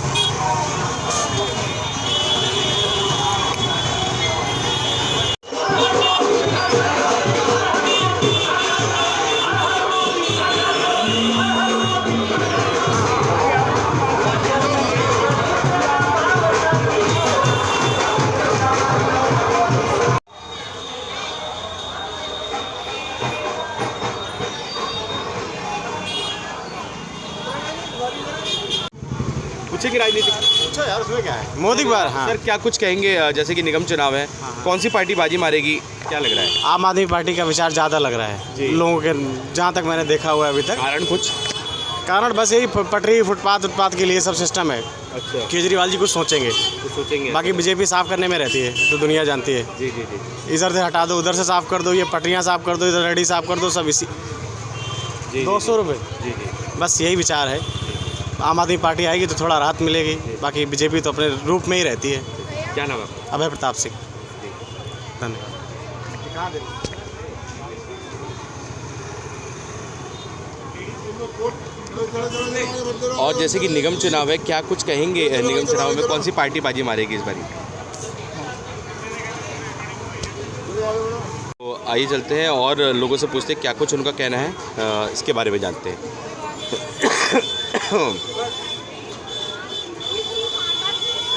S1: पूछेंगे राजनीति?
S18: पूछो यार, उसमें क्या है? मोदी पर। हाँ
S1: सर, क्या कुछ कहेंगे? जैसे कि निगम चुनाव है, कौन सी पार्टी बाजी मारेगी, क्या लग रहा है?
S18: आम आदमी पार्टी का विचार ज़्यादा लग रहा है लोगों के, जहाँ तक मैंने देखा हुआ है अभी तक।
S1: कारण कुछ?
S18: कारण बस यही पटरी फुटपाथ के लिए सब सिस्टम है।
S1: अच्छा।
S18: केजरीवाल जी कुछ सोचेंगे। बाकी बीजेपी साफ करने में रहती है, तो दुनिया जानती है।
S1: जी जी जी।
S18: इधर से हटा दो, उधर से साफ कर दो, ये पटरियाँ साफ कर दो, इधर रेडी साफ कर दो, सब इसी 200 रुपये।
S1: जी जी।
S18: बस यही विचार है। आम आदमी पार्टी आएगी तो थोड़ा राहत मिलेगी, बाकी बीजेपी तो अपने रूप में ही रहती है।
S1: क्या नाम है?
S18: अभय प्रताप सिंह। धन्यवाद।
S1: और जैसे कि निगम चुनाव है, क्या कुछ कहेंगे? निगम चुनाव में कौन सी पार्टी बाजी मारेगी इस बारी? तो आइए चलते हैं और लोगों से पूछते हैं क्या कुछ उनका कहना है, इसके बारे में जानते हैं।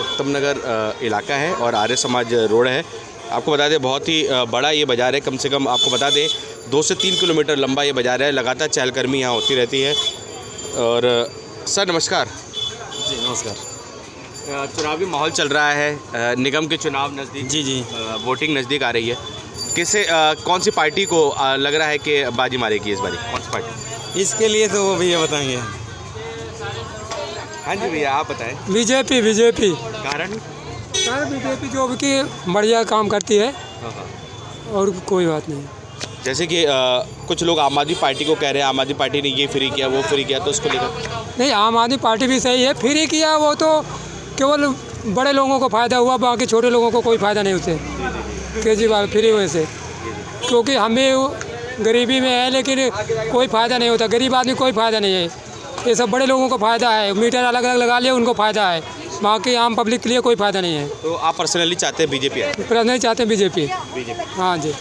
S1: उत्तम नगर इलाका है और आर्य समाज रोड है। आपको बता दें, बहुत ही बड़ा ये बाज़ार है। कम से कम आपको बता दें 2 से 3 किलोमीटर लंबा ये बाज़ार है। लगातार चहलकदमी यहाँ होती रहती है। और सर नमस्कार।
S19: जी नमस्कार।
S1: चुनावी माहौल चल रहा है, निगम के चुनाव नज़दीक।
S19: जी जी।
S1: वोटिंग नज़दीक आ रही है। किसे कौन सी पार्टी को लग रहा है कि बाजी मारेगी इस बारी? कौन सी पार्टी?
S19: इसके लिए तो वो भैया बताएंगे।
S1: हाँ जी भैया, आप बताएं।
S20: बीजेपी। बीजेपी
S1: कारण
S20: बीजेपी जो कि बढ़िया काम करती है। और कोई बात नहीं।
S1: जैसे कि कुछ लोग आम आदमी पार्टी को कह रहे हैं, आम आदमी पार्टी ने ये फ्री किया, वो फ्री किया, तो उसको लेकर?
S20: नहीं, आम आदमी पार्टी भी सही है। फ्री किया वो तो केवल बड़े लोगों को फ़ायदा हुआ, बाकी छोटे लोगों को कोई फ़ायदा नहीं उससे। केजरीवाल फ्री हुए से, क्योंकि हमें गरीबी में है लेकिन कोई फ़ायदा नहीं होता। गरीब आदमी कोई फ़ायदा नहीं है। ये सब बड़े लोगों को फ़ायदा है। मीटर अलग अलग लगा लिए, उनको फ़ायदा है। बाकी आम पब्लिक के लिए कोई फ़ायदा नहीं है।
S1: तो आप पर्सनली चाहते हैं बीजेपी?
S20: पर्सनली चाहते हैं बीजेपी। हाँ जी।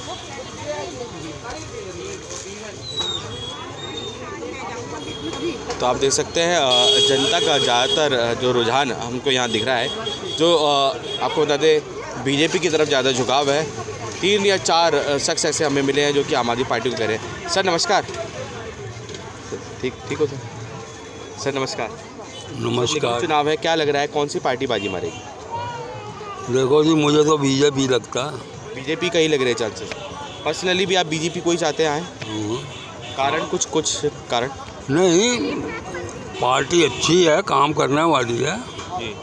S1: तो आप देख सकते हैं जनता का ज़्यादातर जो रुझान हमको यहाँ दिख रहा है, जो आपको बता दें बीजेपी की तरफ ज़्यादा झुकाव है। 3 या 4 शख्स ऐसे हमें मिले हैं जो कि आम आदमी पार्टी को कह रहे हैं। सर नमस्कार। ठीक हो सर नमस्कार।
S21: नमस्कार।
S1: चुनाव है, क्या लग रहा है कौन सी पार्टी बाजी मारेगी?
S21: देखो जी, मुझे तो बीजेपी लगता।
S1: बीजेपी का ही लग रहे हैं चांसेस। पर्सनली भी आप बीजेपी को ही चाहते हैं? कारण कुछ कारण?
S21: नहीं, पार्टी अच्छी है, काम करने वाली है
S1: जी,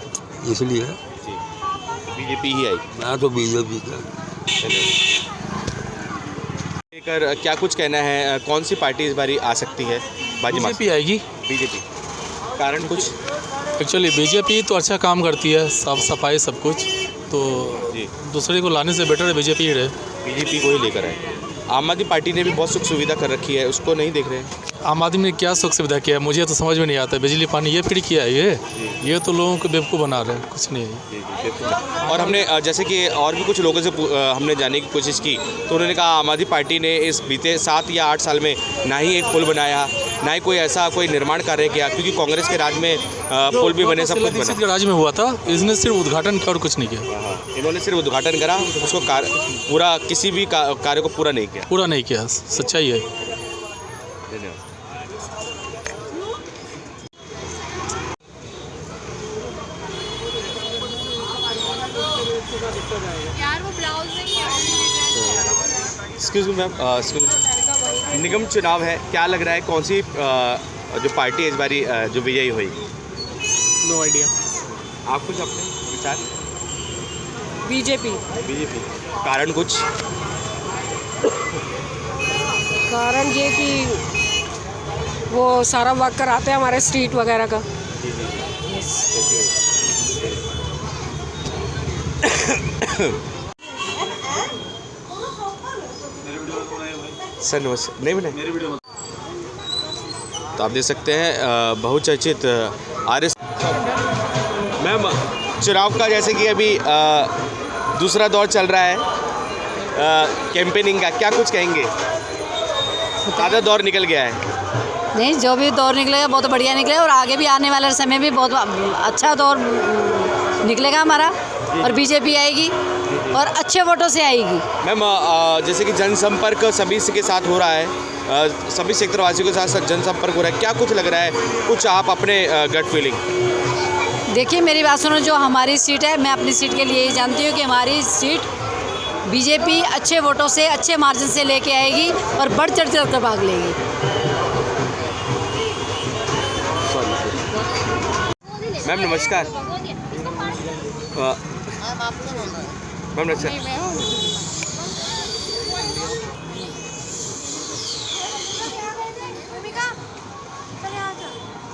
S21: इसलिए
S1: जी। बीजेपी ही आई?
S21: मैं तो बीजेपी का।
S1: लेकर क्या कुछ कहना है, कौन सी पार्टी इस बारी आ सकती है बाजी?
S22: बीजेपी आएगी।
S1: बीजेपी। कारण कुछ?
S22: एक्चुअली बीजेपी तो अच्छा काम करती है, साफ सफाई सब कुछ, तो दूसरे को लाने से बेटर है बीजेपी ही रहे।
S1: बीजेपी को ही लेकर आए। आम आदमी पार्टी ने भी बहुत सुख सुविधा कर रखी है, उसको नहीं देख रहे हैं?
S22: आम आदमी ने क्या सुख सुविधा किया है मुझे तो समझ में नहीं आता। बिजली पानी ये फ्री किया है, ये तो लोगों को बेवकूफ़ बना रहे हैं, कुछ नहीं है।
S1: और हमने जैसे कि और भी कुछ लोगों से हमने जानने की कोशिश की, तो उन्होंने कहा आम आदमी पार्टी ने इस बीते 7 या 8 साल में ना ही एक पुल बनाया, ना ही कोई ऐसा कोई निर्माण कार्य किया, क्योंकि कांग्रेस के राज में पुल भी बने, सब कुछ बना।
S22: के राज में हुआ था, इसने सिर्फ उद्घाटन किया और कुछ नहीं किया।
S1: इन्होंने सिर्फ उद्घाटन करा, उसको पूरा किसी भी कार्य को पूरा नहीं किया।
S22: पूरा नहीं किया, सच्चाई है।
S1: धन्यवाद। एक्सक्यूज मी मैम, निगम चुनाव है, क्या लग रहा है कौन सी जो पार्टी इस बारी जो विजयी होगी?
S23: No idea.
S1: आप कुछ अपने विचार?
S23: बीजेपी।
S1: बीजेपी। कारण कुछ?
S23: कारण ये कि वो सारा वर्क कराते हैं हमारे स्ट्रीट वगैरह का। सर नमस्ते। नहीं बने?
S1: तो आप देख सकते हैं बहुचर्चित आरएस। मैम, चुनाव का जैसे कि अभी दूसरा दौर चल रहा है कैंपेनिंग का, क्या कुछ कहेंगे? आधा दौर निकल गया है।
S2: नहीं, जो भी दौर निकलेगा बहुत बढ़िया निकलेगा और आगे भी आने वाले समय भी बहुत अच्छा दौर निकलेगा हमारा और बीजेपी आएगी और अच्छे वोटों से आएगी।
S1: मैम, जैसे कि जनसंपर्क सभी के साथ हो रहा है, सभी सेक्टरवासियों के साथ जनसंपर्क हो रहा है, क्या कुछ लग रहा है? कुछ आप अपने गट फीलिंग।
S2: देखिए, मेरी बात सुनो, जो हमारी सीट है, मैं अपनी सीट के लिए ही जानती हूँ कि हमारी सीट बीजेपी अच्छे वोटों से, अच्छे मार्जिन से लेके आएगी और बढ़ चढ़ कर भाग लेगी।
S1: मैम नमस्कार। मैम नमस्कार।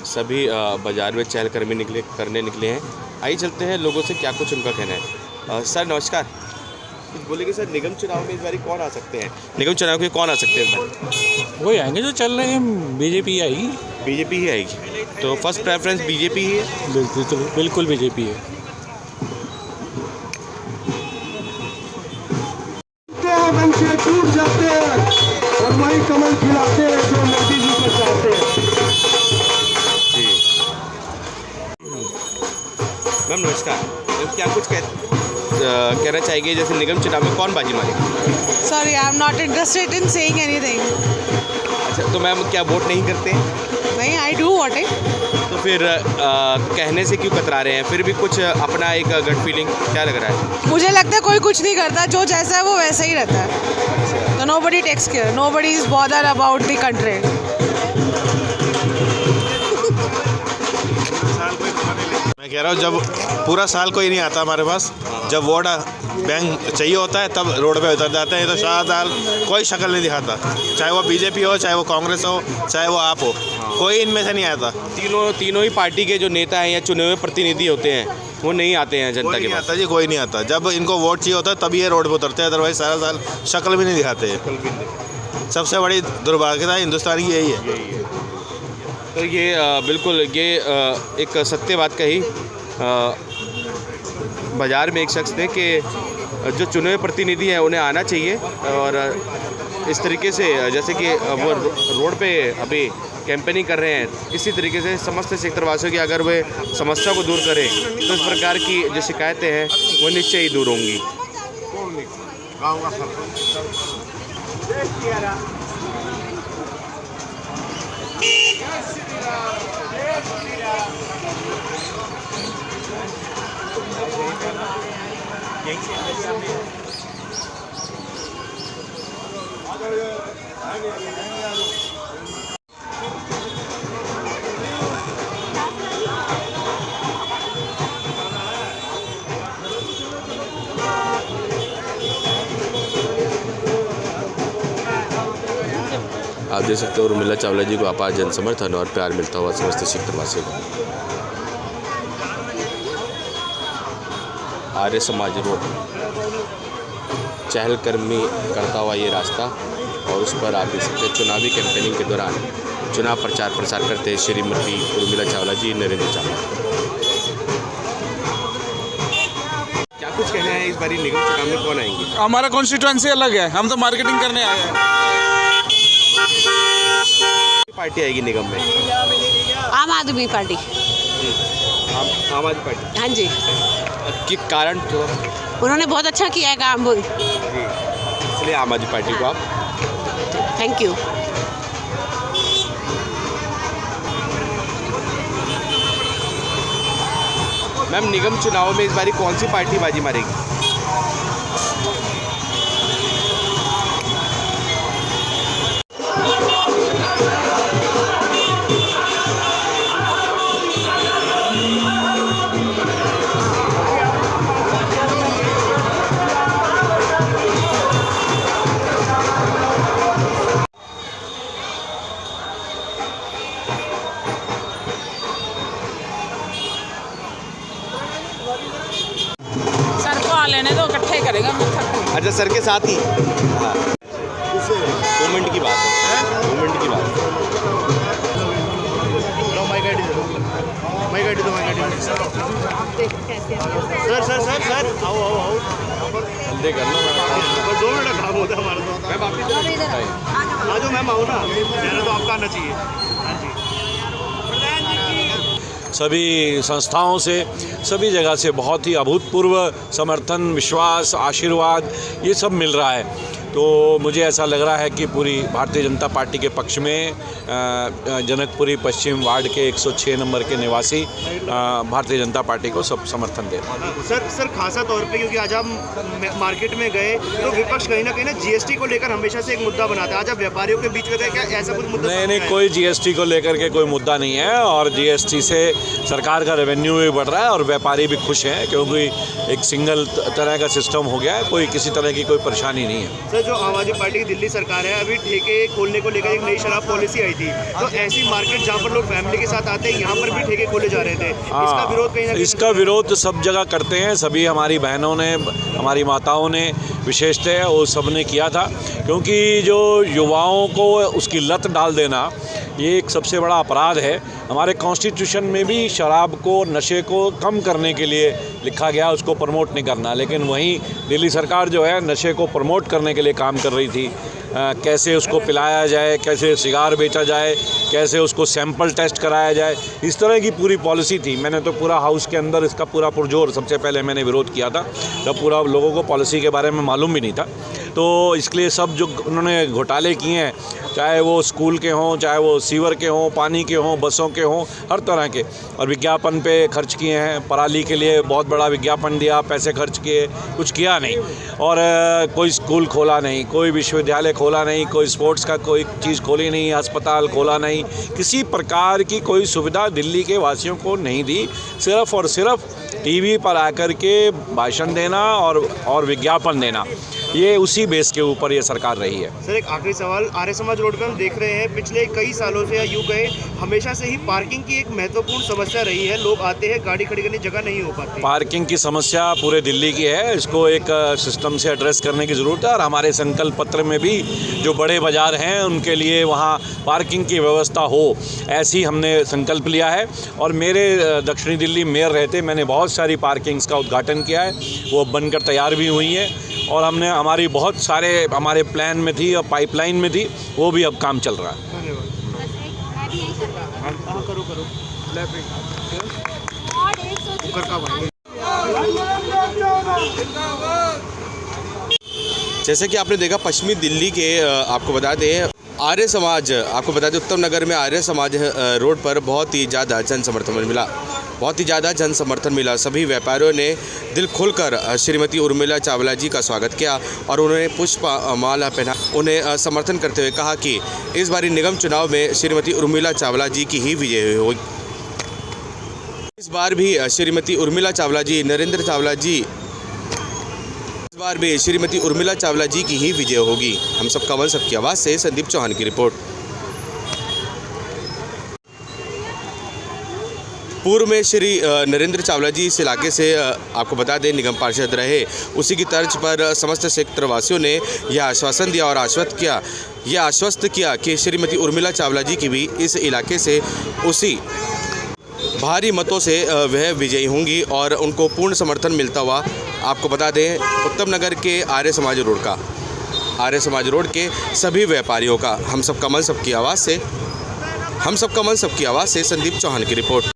S1: सभी बाजार में चहलकदमी करने निकले हैं। आइए चलते हैं लोगों से, क्या कुछ उनका कहना है। सर नमस्कार, कुछ बोलेंगे सर? निगम चुनाव में इस बार कौन आ सकते हैं? निगम चुनाव के कौन आ सकते हैं?
S11: वही आएंगे जो चल रहे हैं, बीजेपी आएगी।
S1: बीजेपी ही आएगी, तो फर्स्ट प्रेफरेंस बीजेपी ही है?
S11: बिल्कुल बीजेपी है।
S3: से टूट जाते हैं और वही कमल खिलाते हैं जो मोदी जी को चाहते हैं।
S1: जी मैम नमस्कार। क्या कुछ कहना चाहिए, जैसे निगम चुनाव में कौन बाजी मारेगा?
S8: Sorry, I am not interested in saying anything.
S1: अच्छा, तो मैम क्या वोट नहीं करते हैं?
S8: नहीं, आई डू वोटिंग।
S1: तो फिर कहने से क्यों कतरा रहे हैं? फिर भी कुछ अपना एक गट फीलिंग क्या लग रहा है?
S8: मुझे लगता है कोई कुछ नहीं करता, जो जैसा है वो वैसा ही रहता है। तो nobody takes care, nobody is bother about the country.
S14: मैं कह रहा हूँ, जब पूरा साल कोई नहीं आता हमारे पास, जब वोट बैंक चाहिए होता है तब रोड पे उतर जाते हैं। तो शाहदार कोई शक्ल नहीं दिखाता, चाहे वो बीजेपी हो, चाहे वो कांग्रेस हो, चाहे वो आप हो, कोई इनमें से नहीं आता।
S1: तीनों ही पार्टी के जो नेता हैं या चुने हुए प्रतिनिधि होते हैं वो नहीं आते हैं जनता के पास।
S14: आता जी, कोई नहीं आता। जब इनको वोट चाहिए होता है तभी ये रोड पे उतरते हैं, अदरवाइज सारा साल शक्ल भी नहीं दिखाते हैं। सबसे बड़ी दुर्भाग्यता हिंदुस्तान की यही है।
S1: तो ये बिल्कुल ये एक सत्य बात कही बाज़ार में एक शख्स ने कि जो चुने हुए प्रतिनिधि हैं उन्हें आना चाहिए, और इस तरीके से जैसे कि वो रोड पे अभी कैंपेनिंग कर रहे हैं, इसी तरीके से समस्त सेक्टरवासियों की अगर वे समस्या को दूर करें तो इस प्रकार की जो शिकायतें हैं वो निश्चय ही दूर होंगी। आप देख सकते हो उर्मिला चावला जी को अपार जन समर्थन और प्यार मिलता हुआ समस्त क्षेत्रवासियों को। आर्य समाज रोड चहलकदमी करता हुआ ये रास्ता, और उस पर आप देख सकते हैं चुनावी कैंपेनिंग के दौरान चुनाव प्रचार करते हैं श्रीमती उर्मिला चावला जी, नरेंद्र चावला। क्या कुछ कहना है इस बारी निगम चुनाव में कौन आएंगे?
S17: हमारा कॉन्स्टिट्यूएंसी अलग है, हम तो मार्केटिंग करने आए हैं।
S1: पार्टी आएगी निगम में?
S23: आम आदमी पार्टी।
S1: आम आदमी पार्टी।
S23: हाँ जी।
S1: कि कारण तो
S23: उन्होंने बहुत अच्छा किया है काम, बोल
S1: इसलिए आम आदमी पार्टी को आप।
S23: Thank you.
S1: मैम निगम चुनाव में इस बारी कौन सी पार्टी बाजी मारेगी?
S23: सर को आ लेने दो, इकट्ठे करेगा।
S1: अच्छा, सर के साथ ही। हाँ, 2 मिनट की बात है, 2 मिनट की बात है।
S3: गाड़ी दो सर सर सर सर आओ आओ आओ
S1: जल्दी कर लो,
S3: 2 मिनट काम होता है हमारा तो। मैम आप आ जाओ मैम, आओ ना, मेरा तो आपका आना चाहिए। हाँ जी,
S4: सभी संस्थाओं से, सभी जगह से बहुत ही अभूतपूर्व समर्थन, विश्वास, आशीर्वाद ये सब मिल रहा है। तो मुझे ऐसा लग रहा है कि पूरी भारतीय जनता पार्टी के पक्ष में जनकपुरी पश्चिम वार्ड के 106 नंबर के निवासी भारतीय जनता पार्टी को सब समर्थन दे रहे हैं।
S3: सर खासा तौर पे, क्योंकि आज हम मार्केट में गए तो विपक्ष कहीं ना कहीं जीएसटी को लेकर हमेशा से एक मुद्दा बनाता है। आज आप व्यापारियों के बीच में गए, क्या ऐसा कुछ मुद्दा?
S4: नहीं, कोई जीएसटी को लेकर के कोई मुद्दा नहीं है, और जीएसटी से सरकार का रेवेन्यू भी बढ़ रहा है और व्यापारी भी खुश हैं, क्योंकि एक सिंगल तरह का सिस्टम हो गया है, कोई किसी तरह की कोई परेशानी नहीं है।
S3: सर, जो आम आदमी पार्टी की दिल्ली सरकार है, अभी ठेके खोलने को लेकर एक नई शराब पॉलिसी आई थी, तो ऐसी मार्केट जहाँ पर लोग फैमिली के साथ आते हैं, यहाँ पर भी ठेके खोले जा रहे थे। इसका विरोध कहीं ना कहीं,
S4: इसका विरोध सब जगह करते हैं, सभी हमारी बहनों ने, हमारी माताओं ने विशेषतः वो सब ने किया था, क्योंकि जो युवाओं को उसकी लत डाल देना ये एक सबसे बड़ा अपराध है। हमारे कॉन्स्टिट्यूशन में भी शराब को, नशे को कम करने के लिए लिखा गया, उसको प्रमोट नहीं करना, लेकिन वहीं दिल्ली सरकार जो है नशे को प्रमोट करने के लिए काम कर रही थी। कैसे उसको पिलाया जाए, कैसे सिगार बेचा जाए, कैसे उसको सैंपल टेस्ट कराया जाए, इस तरह की पूरी पॉलिसी थी। मैंने तो पूरा हाउस के अंदर इसका पूरा पुरजोर सबसे पहले मैंने विरोध किया था, जब पूरा लोगों को पॉलिसी के बारे में मालूम भी नहीं था। तो इसके लिए सब जो उन्होंने घोटाले किए हैं, चाहे वो स्कूल के हों, चाहे वो सीवर के हों, पानी के हों, बसों के हों, हर तरह के, और विज्ञापन पे खर्च किए हैं। पराली के लिए बहुत बड़ा विज्ञापन दिया, पैसे खर्च किए, कुछ किया नहीं। और कोई स्कूल खोला नहीं, कोई विश्वविद्यालय खोला नहीं, कोई स्पोर्ट्स का कोई चीज़ खोली नहीं, अस्पताल खोला नहीं, किसी प्रकार की कोई सुविधा दिल्ली के वासियों को नहीं दी। सिर्फ़ और सिर्फ टीवी पर आकर के भाषण देना और विज्ञापन देना, ये उसी बेस के ऊपर ये सरकार रही है।
S3: सर, एक आखिरी सवाल, आर्य समाज रोड पर हम देख रहे हैं पिछले कई सालों से, या यूँ कहे हमेशा से ही पार्किंग की एक महत्वपूर्ण समस्या रही है। लोग आते हैं, गाड़ी खड़ी करने जगह नहीं हो पाती।
S4: पार्किंग की समस्या पूरे दिल्ली की है, इसको एक सिस्टम से एड्रेस करने की ज़रूरत है, और हमारे संकल्प पत्र में भी जो बड़े बाज़ार हैं उनके लिए वहाँ पार्किंग की व्यवस्था हो, ऐसी हमने संकल्प लिया है। और मेरे दक्षिणी दिल्ली मेयर रहते मैंने बहुत सारी पार्किंग्स का उद्घाटन किया है, वो बनकर तैयार भी हुई हैं, और हमने हमारी बहुत सारे हमारे प्लान में थी और पाइपलाइन में थी, वो भी अब काम चल रहा है।
S1: जैसे कि आपने देखा पश्चिमी दिल्ली के, आपको बता दें आर्य समाज, आपको बता दें उत्तम नगर में आर्य समाज रोड पर बहुत ही ज़्यादा जन समर्थन मिला, बहुत ही ज़्यादा जन समर्थन मिला। सभी व्यापारियों ने दिल खोलकर श्रीमती उर्मिला चावला जी का स्वागत किया और उन्होंने पुष्पमाला पहना, उन्हें समर्थन करते हुए कहा कि इस बारी निगम चुनाव में श्रीमती उर्मिला चावला जी की ही विजय होगी। इस बार भी श्रीमती उर्मिला चावला जी, नरेंद्र चावला जी, इस बार भी श्रीमती उर्मिला चावला जी की ही विजय होगी। हम सब कमल सबकी आवाज़ से संदीप चौहान की रिपोर्ट। पूर्व में श्री नरेंद्र चावला जी इस इलाके से, आपको बता दें, निगम पार्षद रहे। उसी की तर्ज पर समस्त क्षेत्रवासियों ने यह आश्वासन दिया और आश्वस्त किया कि श्रीमती उर्मिला चावला जी की भी इस इलाके से उसी भारी मतों से वह विजयी होंगी और उनको पूर्ण समर्थन मिलता हुआ, आपको बता दें, उत्तम नगर के आर्य समाज रोड के सभी व्यापारियों का। हम सब कमल सबकी आवाज़ से संदीप चौहान की रिपोर्ट।